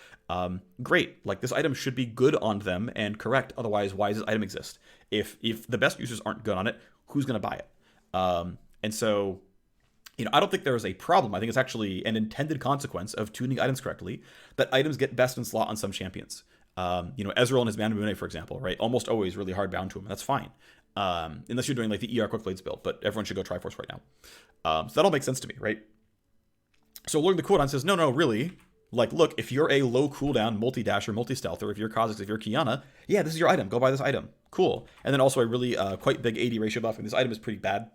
S1: Great, like this item should be good on them and correct. Otherwise, why does this item exist? If the best users aren't good on it, who's going to buy it? And so, I don't think there is a problem. I think it's actually an intended consequence of tuning items correctly that items get best in slot on some champions. Ezreal and his Mana Mune, for example, right? Almost always really hard bound to him. That's fine. Unless you're doing like the ER Quickblades build, but everyone should go Triforce right now. So that all makes sense to me, right? So Lord the Cooldown says, no, really, Like, look, if you're a low cooldown multi-dash or multi-stealth, or if you're Kha'Zix, if you're Qiyana, yeah, this is your item. Go buy this item. Cool. And then also a really quite big AD ratio buff, and this item is pretty bad.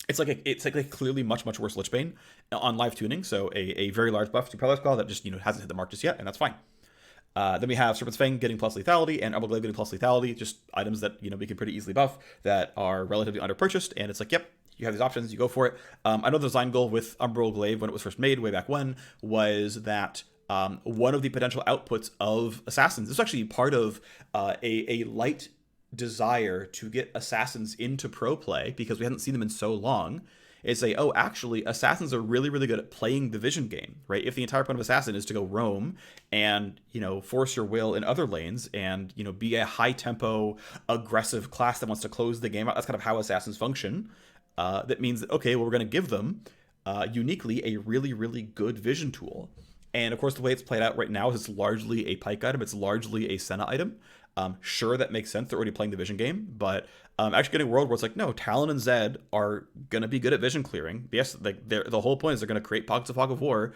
S1: It's like a clearly much worse Lich Bane on live tuning, so a very large buff to Prowler's Claw that just hasn't hit the mark just yet, and that's fine. Then we have Serpent's Fang getting plus lethality and Umbral Glaive getting plus lethality, just items that we can pretty easily buff that are relatively under purchased, and it's like, yep, you have these options, you go for it. I know the design goal with Umbral Glaive when it was first made way back when was that one of the potential outputs of Assassins, this is actually part of a light desire to get Assassins into pro play because we hadn't seen them in so long, is say, oh, actually, Assassins are really good at playing the vision game, right? If the entire point of Assassin is to go roam and, force your will in other lanes and, be a high-tempo, aggressive class that wants to close the game out, that's kind of how Assassins function. That means that, okay, well, we're going to give them uniquely a really good vision tool. And, of course, the way it's played out right now is it's largely a Pike item. It's largely a Senna item. Sure, that makes sense. They're already playing the vision game, but actually getting a world where it's like, no, Talon and Zed are going to be good at vision clearing. Yes, the whole point is they're going to create pockets of fog of war.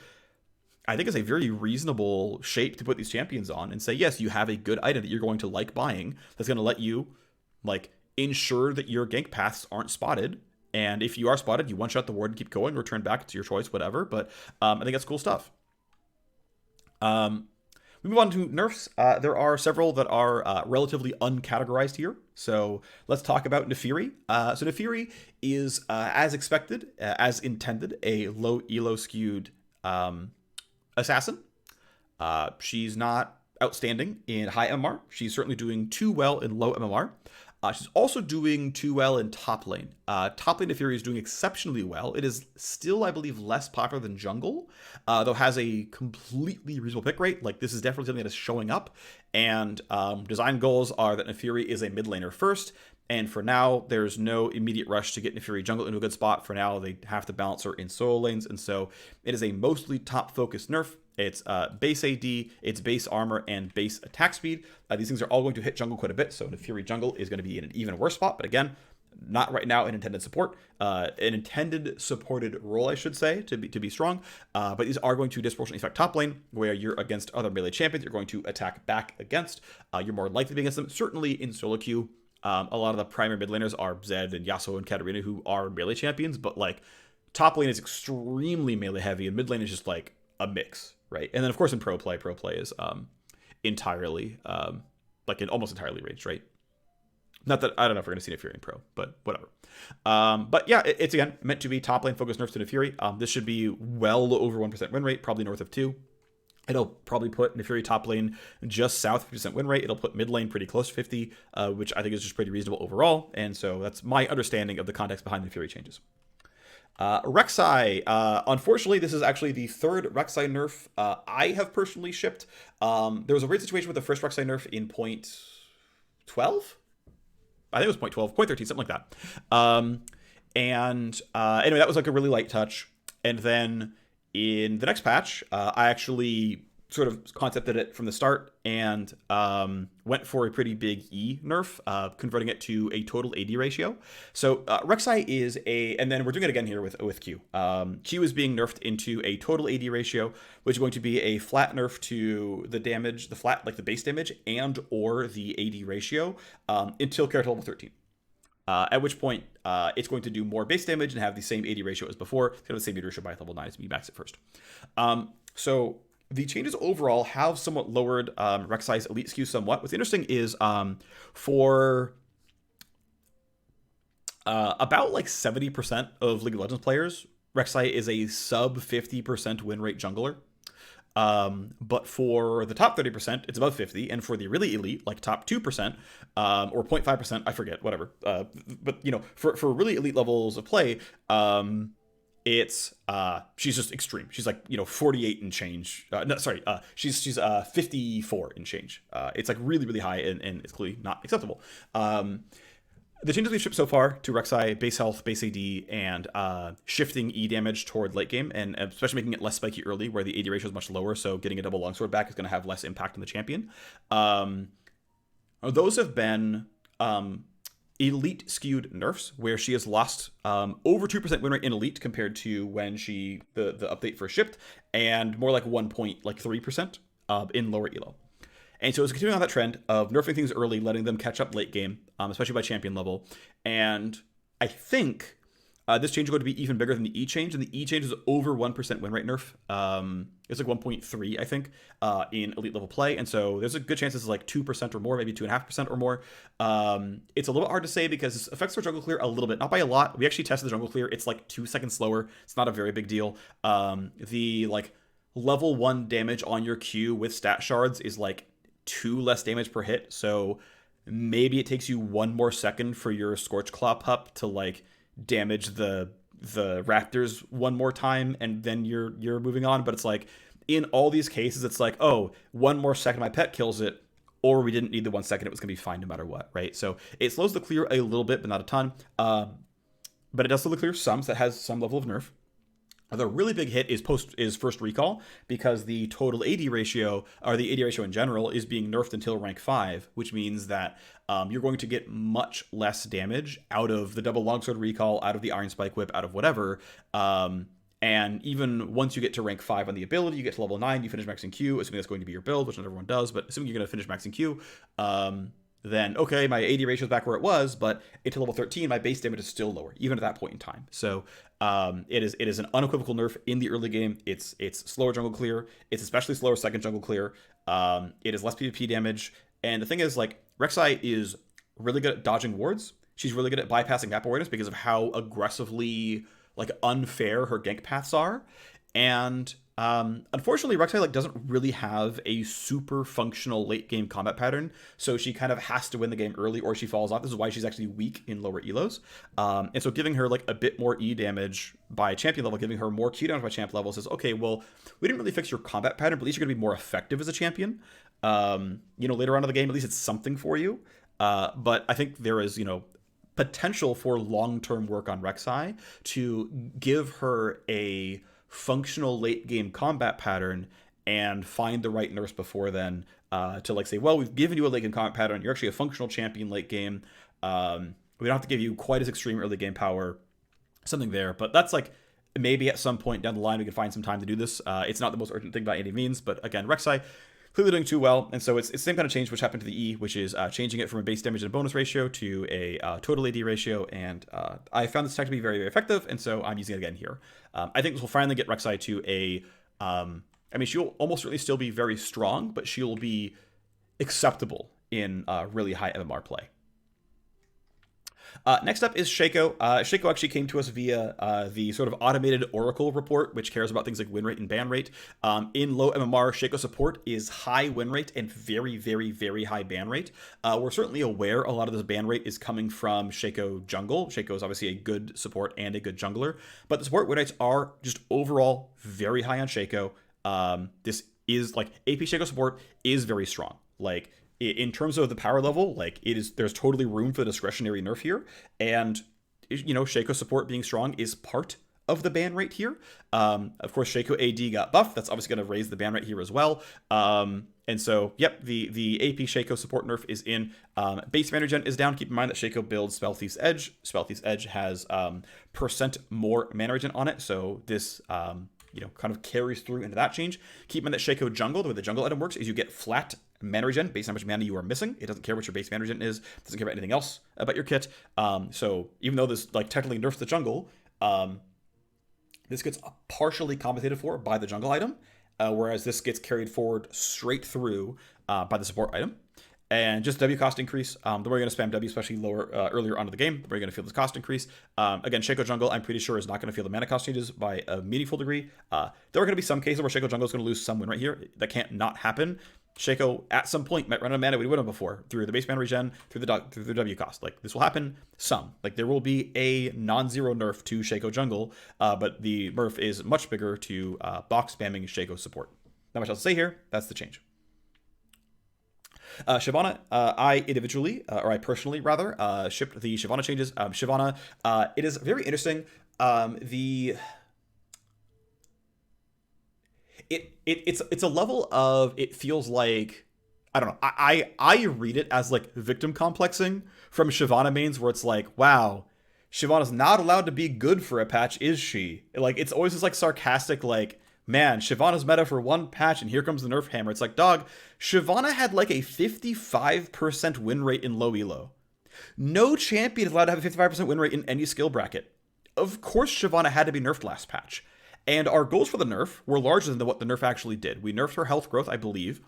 S1: I think it's a very reasonable shape to put these champions on and say, yes, you have a good item that you're going to like buying that's going to let you ensure that your gank paths aren't spotted. And if you are spotted, you one-shot the ward and keep going, or turn back. It's your choice, whatever. But I think that's cool stuff. We move on to nerfs. There are several that are relatively uncategorized here. So let's talk about Naafiri. So Naafiri is, as expected, as intended, a low elo skewed assassin. She's not outstanding in high MMR. She's certainly doing too well in low MMR. She's also doing too well in top lane. Top lane Naafiri is doing exceptionally well. It is still, I believe, less popular than jungle, though has a completely reasonable pick rate. This is definitely something that is showing up. And design goals are that Naafiri is a mid laner first. And for now, there's no immediate rush to get Naafiri jungle into a good spot. For now, they have to balance her in solo lanes. And so it is a mostly top-focused nerf. It's base AD, it's base armor, and base attack speed. These things are all going to hit jungle quite a bit, so Naafiri jungle is going to be in an even worse spot. But again, not right now in intended support. An intended supported role, I should say, to be strong. But these are going to disproportionately affect top lane, where you're against other melee champions. You're going to attack back against. You're more likely to be against them. Certainly in solo queue, a lot of the primary mid laners are Zed and Yasuo and Katarina, who are melee champions. But top lane is extremely melee heavy, and mid lane is just a mix. Right, and then of course in pro play is entirely almost entirely ranged, right? Not that I don't know if we're gonna see Naafiri in pro, but whatever. But yeah, it's again meant to be top lane focused nerfs to Naafiri. This should be well over 1% win rate, probably north of 2. It'll probably put Naafiri top lane just south of 50% win rate. It'll put mid lane pretty close to 50, which I think is just pretty reasonable overall. And so that's my understanding of the context behind the Naafiri changes. Rek'Sai, unfortunately, this is actually the third Rek'Sai nerf I have personally shipped. There was a weird situation with the first Rek'Sai nerf in point 12? I think it was point 12, point 13, something like that. Anyway, that was a really light touch. And then in the next patch, I actually sort of concepted it from the start and went for a pretty big E nerf, converting it to a total AD ratio. So Rek'Sai is and then we're doing it again here with Q. Q is being nerfed into a total AD ratio, which is going to be a flat nerf to the damage, the base damage, and or the AD ratio until character level 13. At which point, it's going to do more base damage and have the same AD ratio as before. It's going to have the same AD ratio by level 9 as we max it first. So the changes overall have somewhat lowered Rek'Sai's elite skew somewhat. What's interesting is for about 70% of League of Legends players, Rek'Sai is a sub 50% win rate jungler. But for the top 30%, it's above 50, and for the really elite, top 2%, or 0.5%, I forget, whatever. But for really elite levels of play, it's she's just extreme. She's 48 and change. She's 54 and change. It's really high, and it's clearly not acceptable. The changes we've shipped so far to Rek'Sai, base health, base AD, and shifting E damage toward late game, and especially making it less spiky early, where the AD ratio is much lower, so getting a double longsword back is going to have less impact on the champion. Those have been elite skewed nerfs where she has lost over 2% win rate in elite compared to when the update first shipped, and more like 1.3% in lower elo. And so it's continuing on that trend of nerfing things early, letting them catch up late game, especially by champion level. And I think this change is going to be even bigger than the E change, and the E change is over 1% win rate nerf. It's like 1.3, I think, in elite level play. And so there's a good chance this is like 2% or more, maybe 2.5% or more. It's a little bit hard to say because this affects our jungle clear a little bit, not by a lot. We actually tested the jungle clear. It's like 2 seconds slower. It's not a very big deal. The like level 1 damage on your Q with stat shards is like 2 less damage per hit. So maybe it takes you 1 more second for your Scorch Claw pup to like damage the raptors 1 more time, and then you're moving on. But it's like in all these cases, it's like, oh, 1 more second my pet kills it, or we didn't need the 1 second, it was gonna be fine no matter what, right? So it slows the clear a little bit, but not a ton. But it does slow the clear some, so that has some level of nerf. The really big hit is first recall, because the total AD ratio, or the AD ratio in general, is being nerfed until rank 5, which means that you're going to get much less damage out of the double longsword recall, out of the iron spike whip, out of whatever. And even once you get to rank 5 on the ability, you get to level 9, you finish maxing Q, assuming that's going to be your build, which not everyone does, but assuming you're going to finish maxing Q, then okay, my AD ratio is back where it was, but into level 13, my base damage is still lower, even at that point in time. So it is an unequivocal nerf in the early game. It's slower jungle clear. It's especially slower second jungle clear. It is less PvP damage. And the thing is, like, Rek'Sai is really good at dodging wards. She's really good at bypassing map awareness because of how aggressively, like, unfair her gank paths are. And unfortunately, Rek'Sai like doesn't really have a super functional late game combat pattern, so she kind of has to win the game early or she falls off. This is why she's actually weak in lower elos. And so giving her like a bit more E damage by champion level, giving her more Q damage by champ level says, okay, well, we didn't really fix your combat pattern, but at least you're going to be more effective as a champion. Later on in the game, at least it's something for you. But I think there is, potential for long-term work on Rek'Sai to give her a functional late game combat pattern and find the right nurse before then to like say, well, we've given you a late game combat pattern, you're actually a functional champion late game, we don't have to give you quite as extreme early game power, something there. But that's like maybe at some point down the line we can find some time to do this. It's not the most urgent thing by any means, but again, Rek'Sai clearly doing too well, and so it's the same kind of change which happened to the E, which is changing it from a base damage and bonus ratio to a total AD ratio, and I found this tech to be very, very effective, and so I'm using it again here. I think this will finally get Rek'Sai to a, she'll almost certainly still be very strong, but she'll be acceptable in really high MMR play. Next up is Shaco. Shaco actually came to us via the sort of automated Oracle report, which cares about things like win rate and ban rate. In low MMR, Shaco support is high win rate and very, very, very high ban rate. We're certainly aware a lot of this ban rate is coming from Shaco jungle. Shaco is obviously a good support and a good jungler, but the support win rates are just overall very high on Shaco. This is like AP Shaco support is very strong. Like, in terms of the power level, like there's totally room for the discretionary nerf here. And, Shaco support being strong is part of the ban rate here. Of course, Shaco AD got buffed. That's obviously going to raise the ban rate here as well. And so, yep, the AP Shaco support nerf is in. Base mana regen is down. Keep in mind that Shaco builds Spell Thief's Edge. Spell Thief's Edge has percent more mana regen on it. So this kind of carries through into that change. Keep in mind that Shaco jungle, the way the jungle item works is you get flat mana regen based on how much mana you are missing. It doesn't care what your base mana regen is. It doesn't care about anything else about your kit. So even though this like technically nerfs the jungle, this gets partially compensated for by the jungle item, whereas this gets carried forward straight through by the support item. And just W cost increase. The more you're going to spam W, especially earlier on in the game, the more you're going to feel this cost increase. Again, Shaco jungle, I'm pretty sure, is not going to feel the mana cost changes by a meaningful degree. There are going to be some cases where Shaco jungle is going to lose some win right here. That can't not happen. Shaco at some point might run out of mana we would have before through the base mana regen, through the W cost. Like, this will happen some. Like, there will be a non-zero nerf to Shaco jungle, but the nerf is much bigger to box spamming Shaco support. Not much else to say here. That's the change. Shyvana, I personally rather, shipped the Shyvana changes. Shyvana, it is very interesting. It's a level of, it feels like I don't know. I read it as like victim complexing from Shyvana mains, where it's like, wow, Shyvana's not allowed to be good for a patch, is she? Like, it's always this like sarcastic, like, man, Shyvana's meta for one patch, and here comes the nerf hammer. It's like, dog, Shyvana had like a 55% win rate in low elo. No champion is allowed to have a 55% win rate in any skill bracket. Of course, Shyvana had to be nerfed last patch. And our goals for the nerf were larger than what the nerf actually did. We nerfed her health growth, I believe,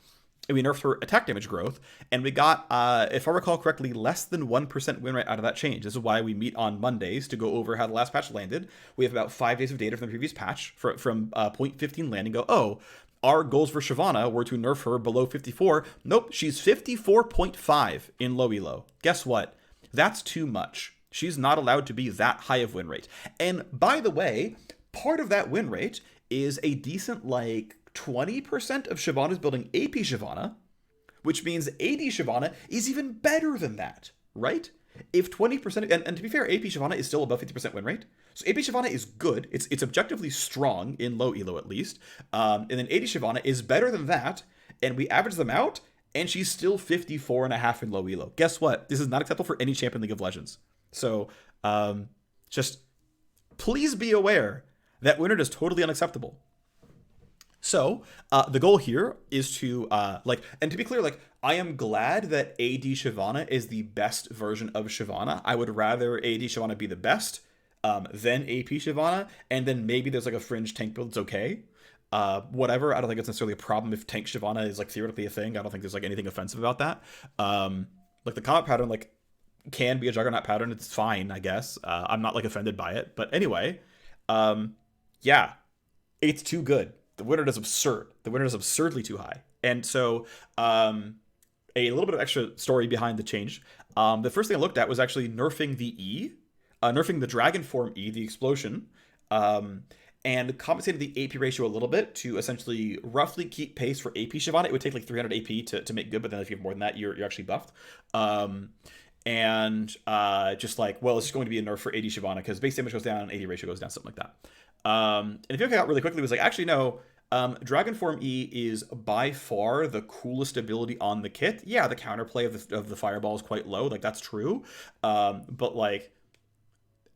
S1: and we nerfed her attack damage growth, and we got, if I recall correctly, less than 1% win rate out of that change. This is why we meet on Mondays to go over how the last patch landed. We have about 5 days of data from the previous patch, from point 15 landing, go, oh, our goals for Shyvana were to nerf her below 54. Nope, she's 54.5 in low elo. Guess what? That's too much. She's not allowed to be that high of win rate. And by the way, part of that win rate is a decent, like, 20% of Shyvana's building AP Shyvana, which means AD Shyvana is even better than that, right? If 20%, and to be fair, AP Shyvana is still above 50% win rate. So AP Shyvana is good. It's objectively strong in low elo at least. And then AD Shyvana is better than that, and we average them out, and she's still 54.5 in low elo. Guess what? This is not acceptable for any champion League of Legends. So just please be aware that win rate is totally unacceptable. So the goal here is to and to be clear, like, I am glad that AD Shyvana is the best version of Shyvana. I would rather AD Shyvana be the best than AP Shyvana, and then maybe there's like a fringe tank build that's okay. Whatever. I don't think it's necessarily a problem if tank Shyvana is like theoretically a thing. I don't think there's like anything offensive about that. Like the combat pattern like can be a juggernaut pattern. It's fine, I guess. I'm not like offended by it. But anyway, yeah, it's too good. The win rate is absurd. The win rate is absurdly too high. And so a little bit of extra story behind the change. The first thing I looked at was actually nerfing the E, nerfing the Dragon Form E, the explosion, and compensating the AP ratio a little bit to essentially roughly keep pace for AP Shyvana. It would take like 300 AP to make good, but then if you have more than that, you're actually buffed. Just like, well, it's just going to be a nerf for AD Shyvana because base damage goes down, AD ratio goes down, something like that. And if you look out really quickly, it was like, actually, no, Dragon Form E is by far the coolest ability on the kit. Yeah, the counterplay of the fireball is quite low, like that's true. But like,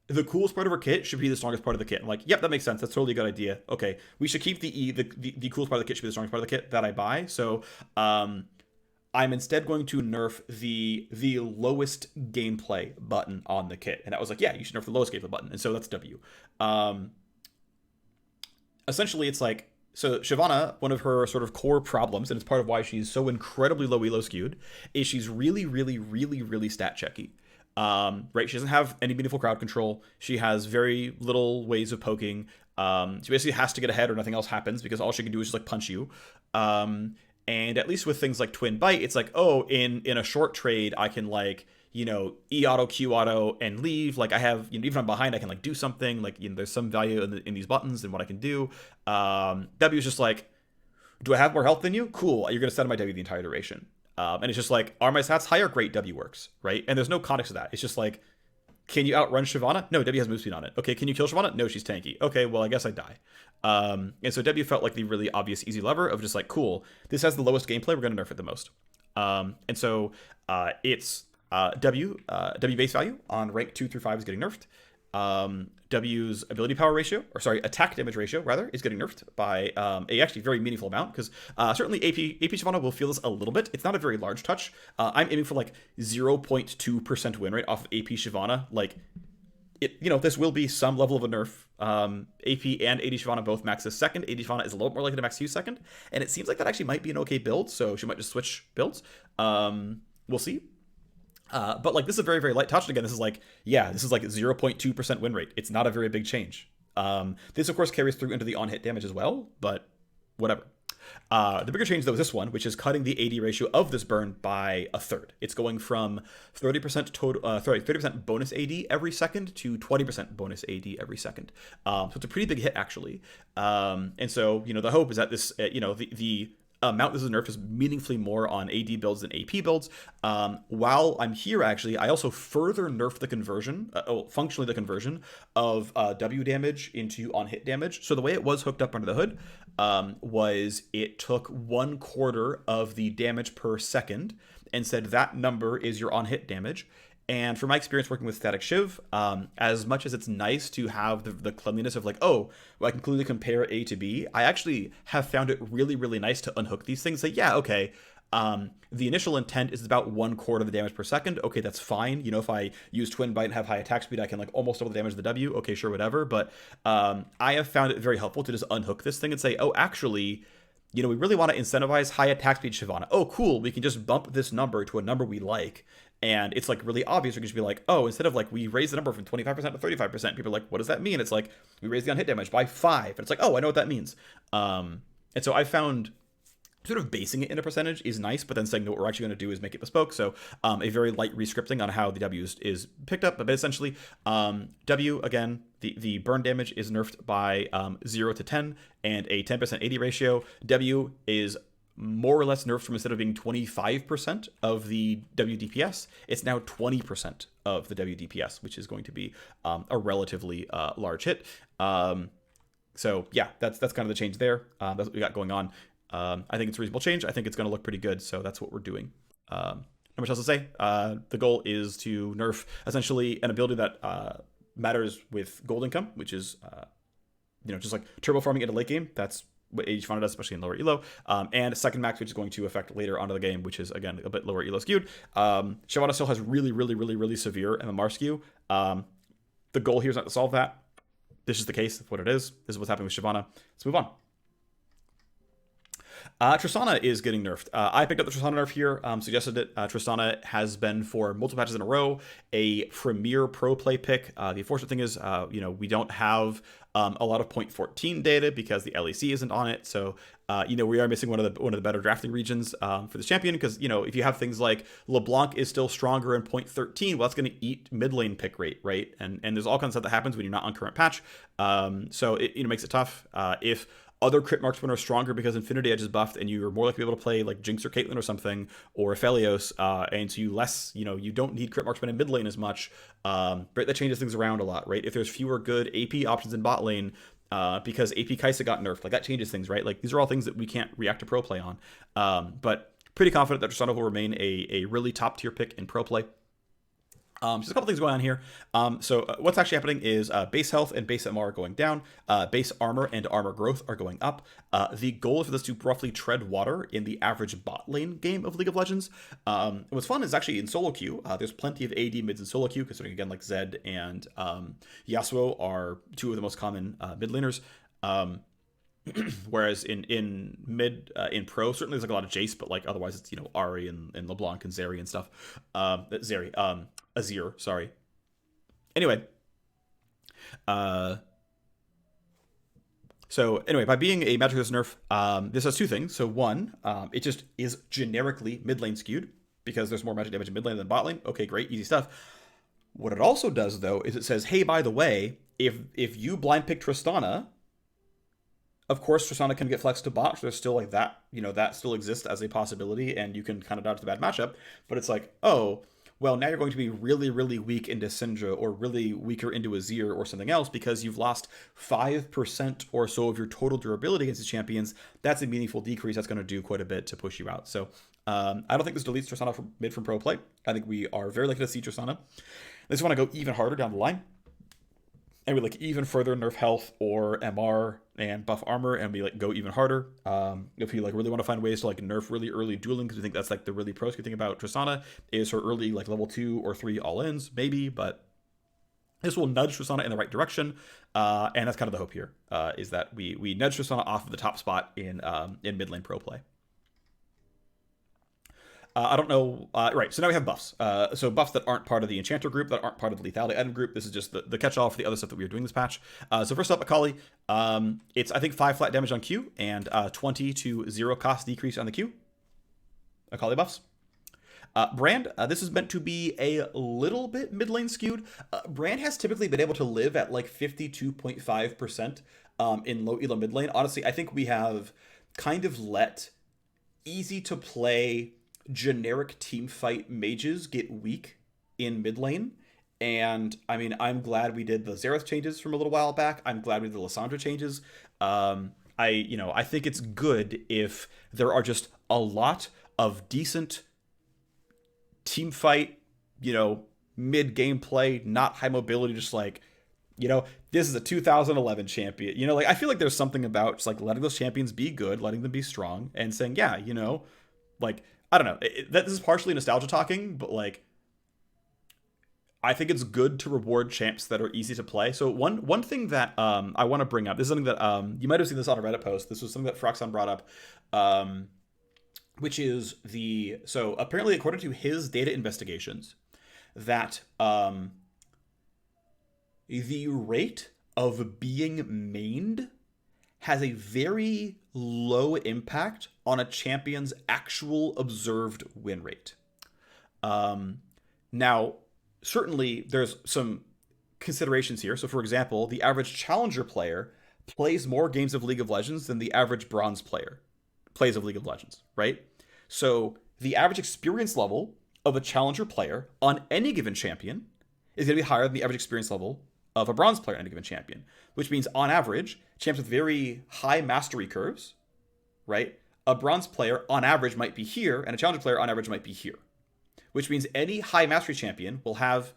S1: the coolest part of her kit should be the strongest part of the kit. I'm like, yep, that makes sense. That's totally a good idea. Okay, we should keep the E, the coolest part of the kit should be the strongest part of the kit that I buy. So, I'm instead going to nerf the lowest gameplay button on the kit. And that was like, yeah, you should nerf the lowest gameplay button. And so that's W. Essentially, it's like, so Shyvana, one of her sort of core problems, and it's part of why she's so incredibly low elo skewed, is she's really, really, really, really stat checky. Right? She doesn't have any meaningful crowd control. She has very little ways of poking. She basically has to get ahead or nothing else happens because all she can do is just like punch you. And at least with things like Twin Bite, it's like, oh, in a short trade, I can like, you know, E auto, Q auto, and leave. Like I have, you know, even if I'm behind, I can like do something. Like, you know, there's some value in these buttons and what I can do. W is just like, do I have more health than you? Cool. You're gonna set my W the entire duration. And it's just like, are my stats higher? Great, W works, right? And there's no context to that. It's just like, can you outrun Shyvana? No, W has move speed on it. Okay, can you kill Shyvana? No, she's tanky. Okay, well, I guess I die. And so W felt like the really obvious easy lever of just like, cool, this has the lowest gameplay, we're going to nerf it the most. And so it's W base value on rank 2 through 5 is getting nerfed. W's ability power ratio, or sorry, attack damage ratio, rather, is getting nerfed by a actually very meaningful amount, because certainly AP Shyvana will feel this a little bit. It's not a very large touch. I'm aiming for like 0.2% win rate off of AP Shyvana. Like, you know, this will be some level of a nerf. AP and AD Shyvana both max this second. AD Shyvana is a little more likely to max Q second, and it seems like that actually might be an okay build, so she might just switch builds. We'll see. But like, this is a very, very light touch. And again, this is like, yeah, this is like 0.2% win rate. It's not a very big change. This of course carries through into the on-hit damage as well, but whatever. The bigger change though is this one, which is cutting the AD ratio of this burn by a third. It's going from 30% total, 30% bonus AD every second to 20% bonus AD every second. So it's a pretty big hit actually. And so, you know, the hope is that this, you know, the amount this is nerfed is meaningfully more on AD builds than AP builds. While I'm here, actually, I also further nerfed the conversion, functionally the conversion of W damage into on-hit damage. So the way it was hooked up under the hood was it took 1/4 of the damage per second and said that number is your on-hit damage. And from my experience working with Static Shiv, as much as it's nice to have the cleanliness of like, oh, well, I can clearly compare A to B, I actually have found it really, really nice to unhook these things. Say, yeah, okay, the initial intent is about 1/4 of the damage per second. Okay, that's fine. You know, if I use Twin Bite and have high attack speed, I can like almost double the damage of the W. Okay, sure, whatever. But I have found it very helpful to just unhook this thing and say, oh, actually, you know, we really want to incentivize high attack speed Shyvana. Oh, cool. We can just bump this number to a number we like. And it's like really obvious. We can just be like, oh, instead of like we raise the number from 25% to 35%, people are like, what does that mean? It's like we raise the on hit damage by 5. And it's like, oh, I know what that means. And so I found sort of basing it in a percentage is nice, but then saying no, what we're actually going to do is make it bespoke. So a very light rescripting on how the W is picked up. But essentially, W, again, the burn damage is nerfed by 0 to 10 and a 10% AD ratio. W is more or less nerfed from instead of being 25% of the WDPS, it's now 20% of the WDPS, which is going to be a relatively large hit. So yeah, that's kind of the change there. That's what we got going on. I think it's a reasonable change. I think it's going to look pretty good. So that's what we're doing. Not much else to say. The goal is to nerf essentially an ability that matters with gold income, which is just like turbo farming into late game. That's what Shyvana does, especially in lower elo. And second max, which is going to affect later onto the game, which is, again, a bit lower elo skewed. Shyvana still has really, really, really, really severe MMR skew. The goal here is not to solve that. This is the case of what it is. This is what's happening with Shyvana. Let's move on. Tristana is getting nerfed. I picked up the Tristana nerf here, suggested it. Tristana has been for multiple patches in a row a premier pro play pick. The unfortunate thing is, we don't have a lot of 0.14 data because the LEC isn't on it. So, we are missing one of the better drafting regions for this champion because, if you have things like LeBlanc is still stronger in 0.13, well, that's going to eat mid lane pick rate, right? And there's all kinds of stuff that happens when you're not on current patch. So it makes it tough. If other crit marksmen are stronger because Infinity Edge is buffed and you're more likely to be able to play like Jinx or Caitlyn or something, or Aphelios, and so you don't need crit marksmen in mid lane as much, right? That changes things around a lot, right? If there's fewer good AP options in bot lane, because AP Kai'Sa got nerfed, like that changes things, right? Like these are all things that we can't react to pro play on. But pretty confident that Tristana will remain a really top tier pick in pro play. Just a couple things going on here. So what's actually happening is base health and base MR are going down. Base armor and armor growth are going up. The goal is for this to roughly tread water in the average bot lane game of League of Legends. What's fun is actually in solo queue, there's plenty of AD mids in solo queue, considering again like Zed and Yasuo are two of the most common mid laners. Whereas in mid in pro, certainly there's like a lot of Jace, but like otherwise it's Ahri and LeBlanc and Zeri and stuff. Azir, sorry. Anyway, by being a magic resist nerf, this has two things. So one, it just is generically mid lane skewed because there's more magic damage in mid lane than bot lane. Okay, great, easy stuff. What it also does though is it says, hey, by the way, if you blind pick Tristana, of course, Tristana can get flexed to bot. So there's still like that, that still exists as a possibility, and you can kind of dodge the bad matchup. But it's like, oh, well, now you're going to be really, really weak into Syndra or really weaker into Azir or something else because you've lost 5% or so of your total durability against these champions. That's a meaningful decrease. That's going to do quite a bit to push you out. So I don't think this deletes Tristana from mid from pro play. I think we are very likely to see Tristana. I just want to go even harder down the line. And we like even further nerf health or MR and buff armor, and we like go even harder. If you like really want to find ways to like nerf really early dueling, because we think that's like the really pro thing about Tristana is her early like level 2 or 3 all-ins, maybe, but this will nudge Tristana in the right direction, and that's kind of the hope here, is that we nudge Tristana off of the top spot in mid lane pro play. I don't know. Right, so now we have buffs. So buffs that aren't part of the Enchanter group, that aren't part of the Lethality Item group. This is just the catch-all for the other stuff that we are doing this patch. So first up, Akali. It's, I think, 5 flat damage on Q and 20 to 0 cost decrease on the Q. Akali buffs. Brand, this is meant to be a little bit mid lane skewed. Brand has typically been able to live at like 52.5% in low elo mid lane. Honestly, I think we have kind of let easy to play generic team fight mages get weak in mid lane. And I mean, I'm glad we did the Xerath changes from a little while back. I'm glad we did the Lissandra changes. I think it's good if there are just a lot of decent team fight, mid gameplay, not high mobility, just like, this is a 2011 champion. I feel like there's something about just like letting those champions be good, letting them be strong, and saying, yeah, like, I don't know. This is partially nostalgia talking, but like, I think it's good to reward champs that are easy to play. So one thing that I want to bring up, this is something that you might have seen this on a Reddit post. This was something that Phreak brought up, which is so apparently according to his data investigations, that the rate of being mained has a very low impact on a champion's actual observed win rate. Now, certainly there's some considerations here. So, for example, the average challenger player plays more games of League of Legends than the average bronze player plays of League of Legends, right? So, the average experience level of a challenger player on any given champion is going to be higher than the average experience level of a bronze player on any given champion, which means on average, champs with very high mastery curves, right? A bronze player on average might be here, and a challenger player on average might be here, which means any high mastery champion will have,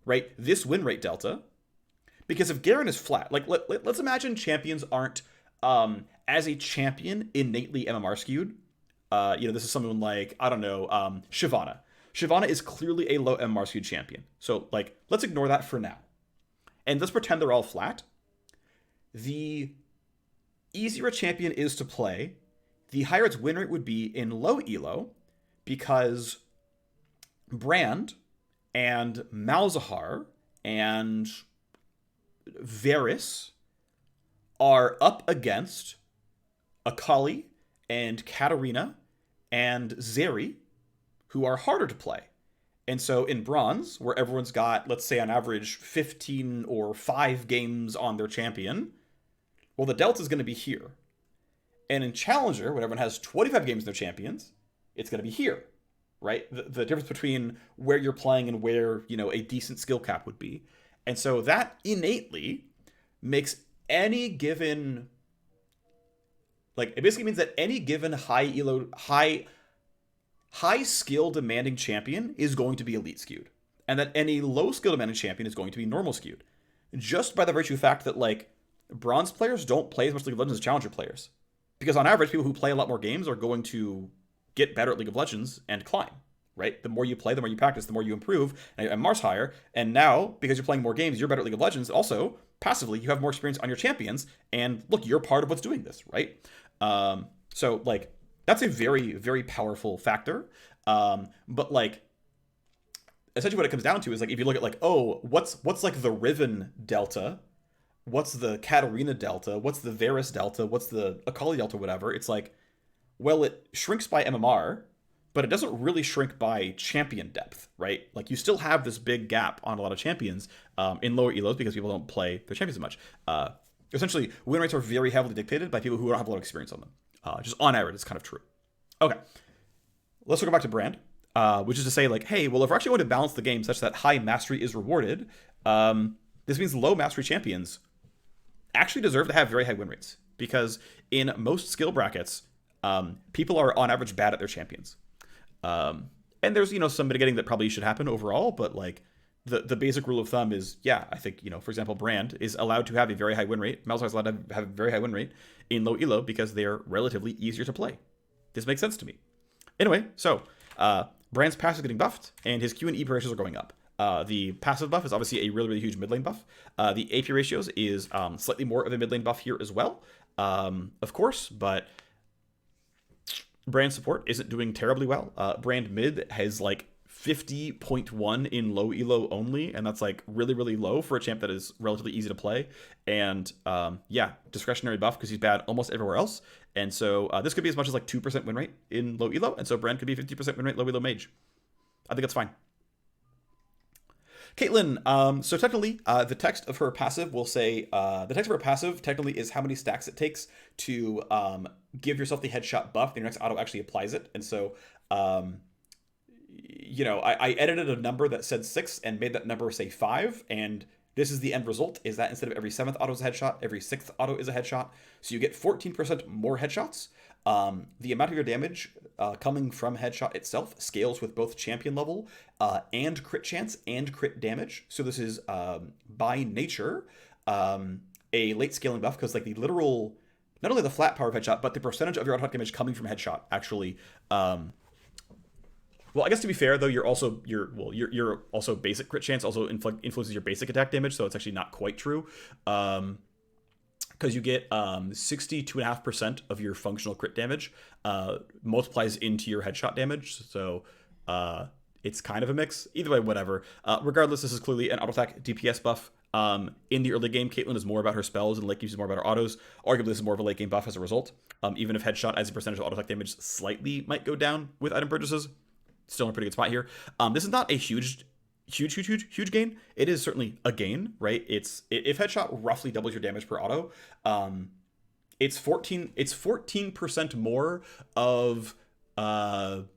S1: right, this win rate delta. Because if Garen is flat, like let's imagine champions aren't as a champion innately MMR skewed. This is someone like, I don't know, Shyvana. Shyvana is clearly a low MMR skewed champion. So like, let's ignore that for now. And let's pretend they're all flat. The easier a champion is to play, the higher its win rate would be in low elo, because Brand and Malzahar and Varus are up against Akali and Katarina and Zeri, who are harder to play. And so in Bronze, where everyone's got, let's say on average, 15 or 5 games on their champion, well, the delta is going to be here. And in Challenger, when everyone has 25 games in their champions, it's going to be here, right? The difference between where you're playing and where, a decent skill cap would be. And so that innately makes any given, like, it basically means that any given high skill demanding champion is going to be elite skewed, and that any low skill demanding champion is going to be normal skewed, just by the virtue of the fact that like bronze players don't play as much League of Legends as challenger players, because on average people who play a lot more games are going to get better at League of Legends and climb, right? The more you play, the more you practice, the more you improve, and Mars higher. And now, because you're playing more games, you're better at League of Legends. Also, passively, you have more experience on your champions, and look, you're part of what's doing this, right? So like, that's a very, very powerful factor. But like, essentially what it comes down to is like, if you look at like, oh, what's like the Riven delta? What's the Katarina delta? What's the Varus delta? What's the Akali delta? Whatever. It's like, well, it shrinks by MMR, but it doesn't really shrink by champion depth, right? Like, you still have this big gap on a lot of champions in lower elos because people don't play their champions as much. Essentially, win rates are very heavily dictated by people who don't have a lot of experience on them. Just on average, it's kind of true. Okay, let's go back to Brand, which is to say, like, hey, well, if we're actually going to balance the game such that high mastery is rewarded, this means low mastery champions actually deserve to have very high win rates, because in most skill brackets, people are on average bad at their champions. And there's, some mitigating that probably should happen overall, but like, the basic rule of thumb is, yeah, I think, for example, Brand is allowed to have a very high win rate. Malzahar is allowed to have a very high win rate in low elo because they're relatively easier to play. This makes sense to me. Anyway, so Brand's passive is getting buffed, and his Q and E ratios are going up. The passive buff is obviously a really, really huge mid lane buff. The AP ratios is slightly more of a mid lane buff here as well, of course, but Brand support isn't doing terribly well. Brand mid has like 50.1 in low elo only, and that's like really, really low for a champ that is relatively easy to play. And discretionary buff because he's bad almost everywhere else. And so this could be as much as like 2% win rate in low elo, and so Brand could be 50% win rate low elo mage. I think that's fine. Caitlyn, so technically, the text of her passive will say, the text of her passive technically is how many stacks it takes to give yourself the headshot buff, then your next auto actually applies it. And so, I edited a number that said 6 and made that number say 5, and this is the end result, is that instead of every 7th auto is a headshot, every 6th auto is a headshot. So you get 14% more headshots. The amount of your damage coming from headshot itself scales with both champion level and crit chance and crit damage. So this is, by nature, a late scaling buff, because like the literal, not only the flat power of headshot, but the percentage of your auto damage coming from headshot actually... well, I guess to be fair though, you're also basic crit chance also influences your basic attack damage, so it's actually not quite true. Because you get 62.5% of your functional crit damage multiplies into your headshot damage, so it's kind of a mix. Either way, whatever. Regardless, this is clearly an auto attack DPS buff. In the early game, Caitlyn is more about her spells, and late game is more about her autos. Arguably, this is more of a late game buff as a result. Even if headshot as a percentage of auto attack damage slightly might go down with item purchases, still in a pretty good spot here. This is not a huge gain. It is certainly a gain, right? If headshot roughly doubles your damage per auto, it's 14% more of 14%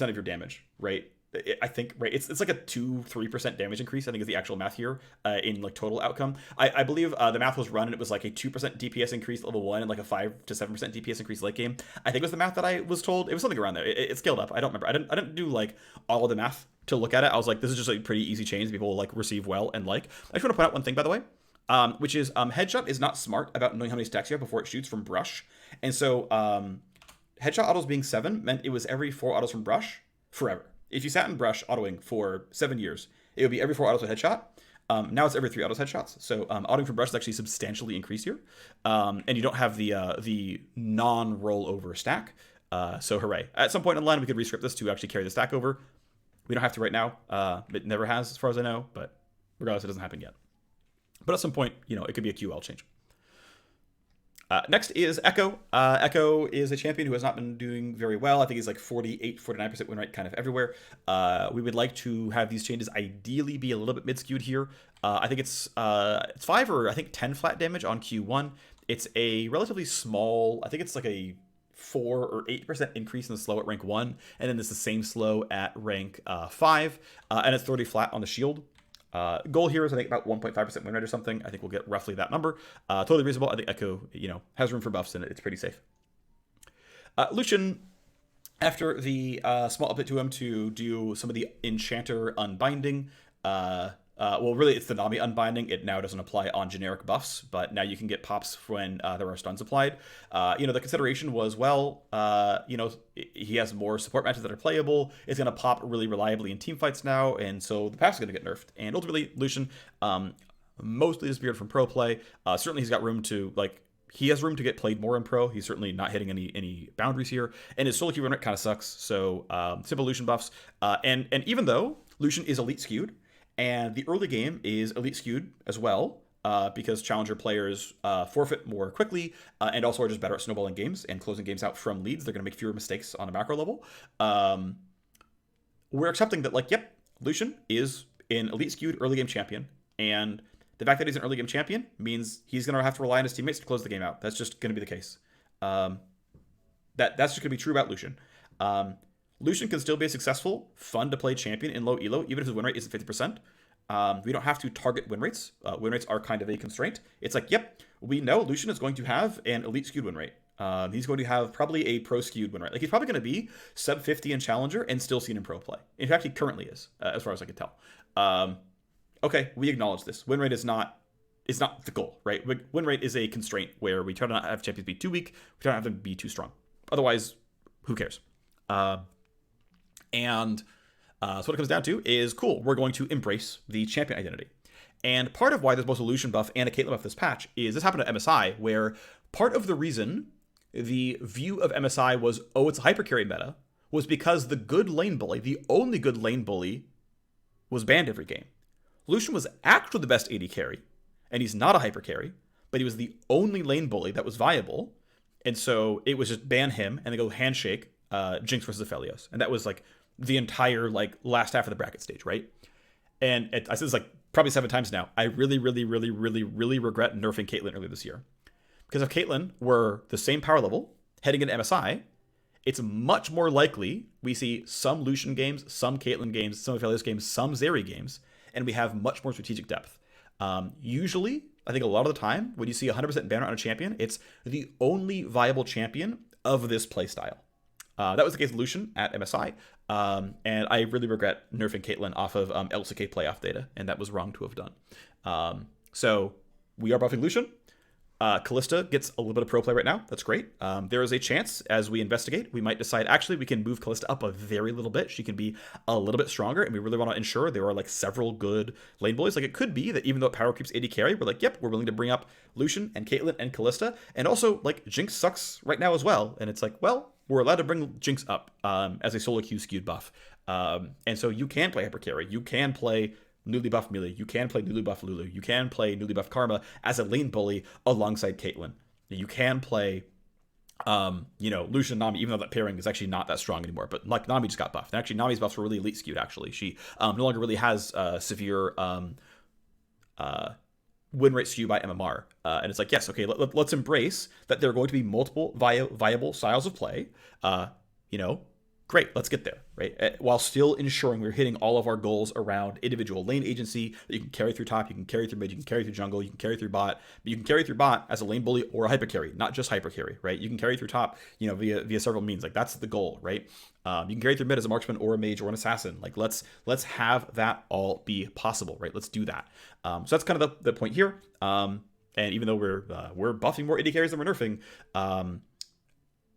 S1: of your damage, right? I think, right, it's like a 2-3% damage increase, I think, is the actual math here in like total outcome. I believe the math was run and it was like a 2% DPS increase level 1 and like a 5 to 7% DPS increase late game. I think it was the math that I was told. It was something around there. It scaled up. I don't remember. I didn't do like all of the math to look at it. I was like, this is just like pretty easy change people will like receive well and like. I just want to point out one thing, by the way, which is headshot is not smart about knowing how many stacks you have before it shoots from brush. And so headshot autos being 7 meant it was every 4 autos from brush forever. If you sat in brush autoing for 7 years, it would be every 4 autos with headshot. Now it's every 3 autos headshots. So autoing from brush is actually substantially increased here. And you don't have the non-rollover stack. So hooray. At some point in the line, we could rescript this to actually carry the stack over. We don't have to right now. It never has, as far as I know. But regardless, it doesn't happen yet. But at some point, it could be a QL change. Next is Ekko. Ekko is a champion who has not been doing very well. I think he's like 48-49% win rate kind of everywhere. We would like to have these changes ideally be a little bit mid-skewed here. I think it's 5 or I think 10 flat damage on Q1. It's a relatively small, I think it's like a 4 or 8% increase in the slow at rank 1, and then it's the same slow at rank 5, and it's 30 flat on the shield. Goal here is, I think, about 1.5% win rate or something. I think we'll get roughly that number. Totally reasonable. I think Ekko, has room for buffs, and it's pretty safe. Lucian, after the small update to him to do some of the Enchanter unbinding, well, really, it's the Nami unbinding. It now doesn't apply on generic buffs, but now you can get pops when there are stuns applied. The consideration was, he has more support matches that are playable. It's going to pop really reliably in team fights now, and so the pass is going to get nerfed. And ultimately, Lucian mostly disappeared from pro play. Certainly, he's got room to, he has room to get played more in pro. He's certainly not hitting any boundaries here, and his solo queue run rate kind of sucks. So simple Lucian buffs, and even though Lucian is elite skewed, and the early game is elite skewed as well, because challenger players forfeit more quickly, and also are just better at snowballing games and closing games out from leads. They're going to make fewer mistakes on a macro level. We're accepting that, Lucian is an elite skewed early game champion, and the fact that he's an early game champion means he's going to have to rely on his teammates to close the game out. That's just going to be the case. That's just going to be true about Lucian. Lucian can still be a successful, fun to play champion in low elo, even if his win rate isn't 50%. We don't have to target win rates. Win rates are kind of a constraint. It's like, we know Lucian is going to have an elite skewed win rate. He's going to have probably a pro skewed win rate. He's probably going to be sub 50 in challenger and still seen in pro play. In fact, he currently is, as far as I can tell. Okay, we acknowledge this. Win rate is not the goal, right? Win rate is a constraint where we try to not have champions be too weak. We try to have them be too strong. Otherwise, who cares? So what it comes down to is, cool, we're going to embrace the champion identity. And part of why there's both a Lucian buff and a Caitlyn buff this patch is this happened at MSI, where part of the reason the view of MSI was, it's a hypercarry meta, was because the good lane bully, the only good lane bully, was banned every game. Lucian was actually the best AD carry, and he's not a hypercarry, but he was the only lane bully that was viable, and so it was just ban him, and they go handshake, Jinx versus Aphelios. And that was the entire last half of the bracket stage, right? And I said this probably 7 times now. I really, really, really, really, really regret nerfing Caitlyn earlier this year, Because if Caitlyn were the same power level heading into MSI, it's much more likely we see some Lucian games, some Caitlyn games, some Aphelios games, some Zeri games, and we have much more strategic depth. Usually, I think a lot of the time, when you see 100% banner on a champion, it's the only viable champion of this playstyle. That was the case with Lucian at MSI, and I really regret nerfing Caitlyn off of LCK playoff data, and that was wrong to have done. So we are buffing Lucian. Kalista gets a little bit of pro play right now. That's great. There is a chance, as we investigate, we might decide, actually, we can move Kalista up a very little bit. She can be a little bit stronger, and we really want to ensure there are, like, several good lane bullies. Like, it could be that even though it power creeps AD carry, we're like, yep, we're willing to bring up Lucian and Caitlyn and Kalista. And also, like, Jinx sucks right now as well. And it's like, well, we're allowed to bring Jinx up as a solo Q skewed buff. And so you can play hyper carry. You can play newly buffed Milio. You can play newly buffed Lulu. You can play newly buffed Karma as a lane bully alongside Caitlyn. You can play, Lucian and Nami, even though that pairing is actually not that strong anymore. But like Nami just got buffed. And actually, Nami's buffs were really elite skewed, actually. She no longer really has severe win rate skew by MMR. And it's like, yes, okay, let's embrace that there are going to be multiple viable styles of play. Great, let's get there, right? While still ensuring we're hitting all of our goals around individual lane agency that you can carry through top, you can carry through mid, you can carry through jungle, you can carry through bot, but you can carry through bot as a lane bully or a hyper carry, not just hyper carry, right? You can carry through top, via several means. Like, that's the goal, right? You can carry through mid as a marksman or a mage or an assassin. Like, let's have that all be possible, right? Let's do that. So that's kind of the point here. And even though we're buffing more AD carries than we're nerfing,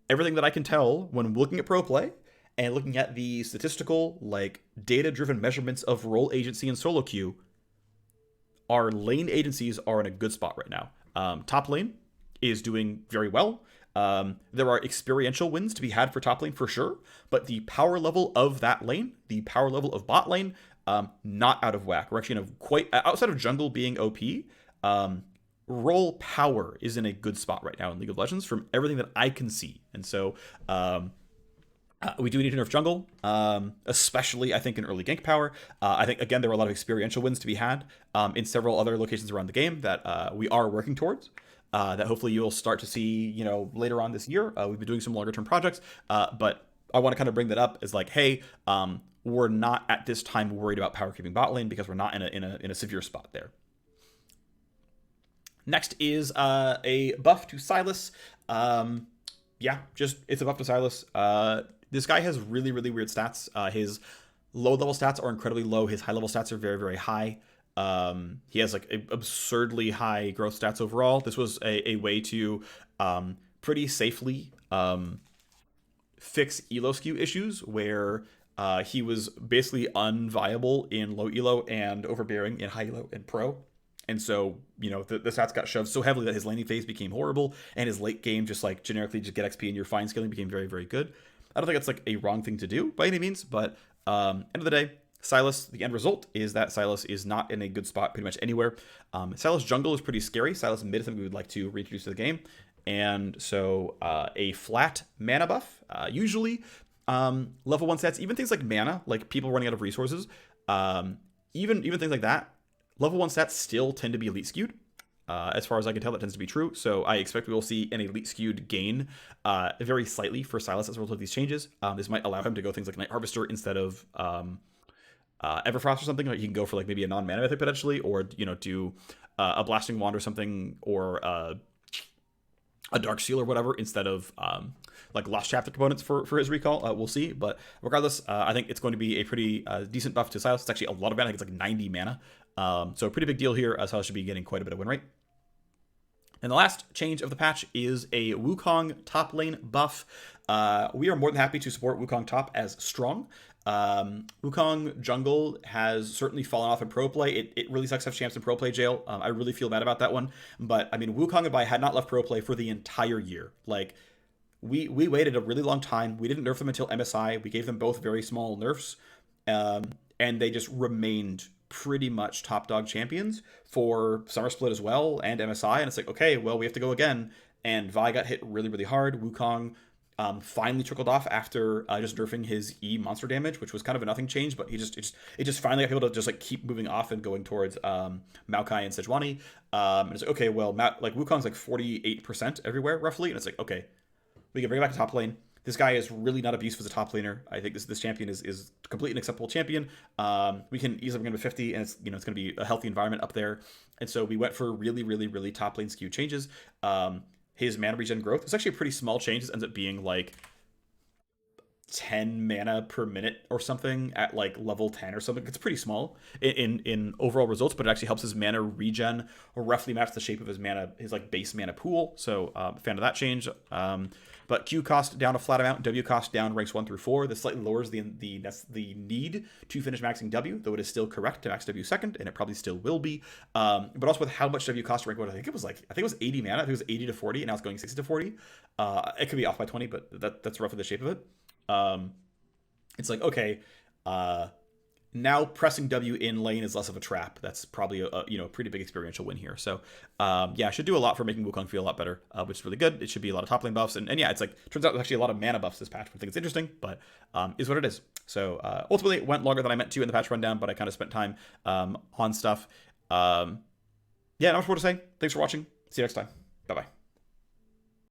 S1: everything that I can tell when looking at pro play and looking at the statistical, like, data-driven measurements of role agency and solo queue, our lane agencies are in a good spot right now. Top lane is doing very well. There are experiential wins to be had for top lane for sure, but the power level of that lane, the power level of bot lane, not out of whack. We're actually in a quite, outside of jungle being OP, role power is in a good spot right now in League of Legends from everything that I can see. And so, we do need to nerf jungle, especially, I think, in early gank power. I think, again, there were a lot of experiential wins to be had in several other locations around the game that we are working towards, that hopefully you'll start to see, later on this year. We've been doing some longer-term projects, but I want to kind of bring that up as like, hey, we're not at this time worried about power creeping bot lane because we're not in a severe spot there. Next is a buff to Sylas. It's a buff to Sylas. This guy has really, really weird stats. His low-level stats are incredibly low. His high-level stats are very, very high. He has, like, absurdly high growth stats overall. This was a way to pretty safely fix elo skew issues where he was basically unviable in low elo and overbearing in high elo and pro. And so, the stats got shoved so heavily that his laning phase became horrible, and his late game just, like, generically just get XP and your fine scaling became very, very good. I don't think it's, like, a wrong thing to do by any means, but end of the day, Sylas, the end result is that Sylas is not in a good spot pretty much anywhere. Sylas jungle is pretty scary. Sylas mid is something we would like to reintroduce to the game. And so a flat mana buff, usually level 1 stats, even things like mana, like people running out of resources, even things like that, level 1 stats still tend to be elite skewed. As far as I can tell, that tends to be true. So I expect we will see an elite skewed gain very slightly for Sylas as a result of these changes. This might allow him to go things like Night Harvester instead of Everfrost or something. Like, he can go for, like, maybe a non-mana mythic potentially, or do a Blasting Wand or something, or a Dark Seal or whatever instead of like Lost Chapter components for his recall. We'll see, but regardless, I think it's going to be a pretty decent buff to Sylas. It's actually a lot of mana. I think it's like 90 mana. So a pretty big deal here. Sylas should be getting quite a bit of win rate. And the last change of the patch is a Wukong top lane buff. We are more than happy to support Wukong top as strong. Wukong jungle has certainly fallen off in pro play. It really sucks to have champs in pro play jail. I really feel bad about that one. But I mean, Wukong and Bai had not left pro play for the entire year. Like, we waited a really long time. We didn't nerf them until MSI. We gave them both very small nerfs. And they just remained pretty much top dog champions for Summer Split as well and MSI. And it's like, okay, well, we have to go again. And Vi got hit really, really hard. Wukong finally trickled off after just nerfing his E monster damage, which was kind of a nothing change, but it just finally got people to just like keep moving off and going towards Maokai and Sejuani. And it's like, okay, well, like Wukong's like 48% everywhere roughly, and it's like, okay, we can bring it back to top lane. This guy is really not abusive as a top laner. I think this champion is completely an acceptable champion. We can easily bring him to 50, and it's going to be a healthy environment up there. And so we went for really, really, really top lane skew changes. His mana regen growth, it's actually a pretty small change. It ends up being like 10 mana per minute or something at like level 10 or something. It's pretty small in overall results, but it actually helps his mana regen or roughly match the shape of his mana, his like base mana pool. So fan of that change. But Q cost down a flat amount, W cost down ranks 1 through 4. This slightly lowers the need to finish maxing W, though it is still correct to max W second, and it probably still will be. But also with how much W cost to rank 1, I think it was 80 mana. I think it was 80 to 40, and now it's going 60 to 40. It could be off by 20, but that's roughly the shape of it. It's like, okay, now pressing W in lane is less of a trap. That's probably a pretty big experiential win here. So yeah, should do a lot for making Wukong feel a lot better, which is really good. It should be a lot of top lane buffs, and yeah, it's like turns out there's actually a lot of mana buffs this patch. I think it's interesting, but is what it is. So ultimately, it went longer than I meant to in the patch rundown, but I kind of spent time on stuff. Yeah, not much more to say. Thanks for watching. See you next time. Bye bye.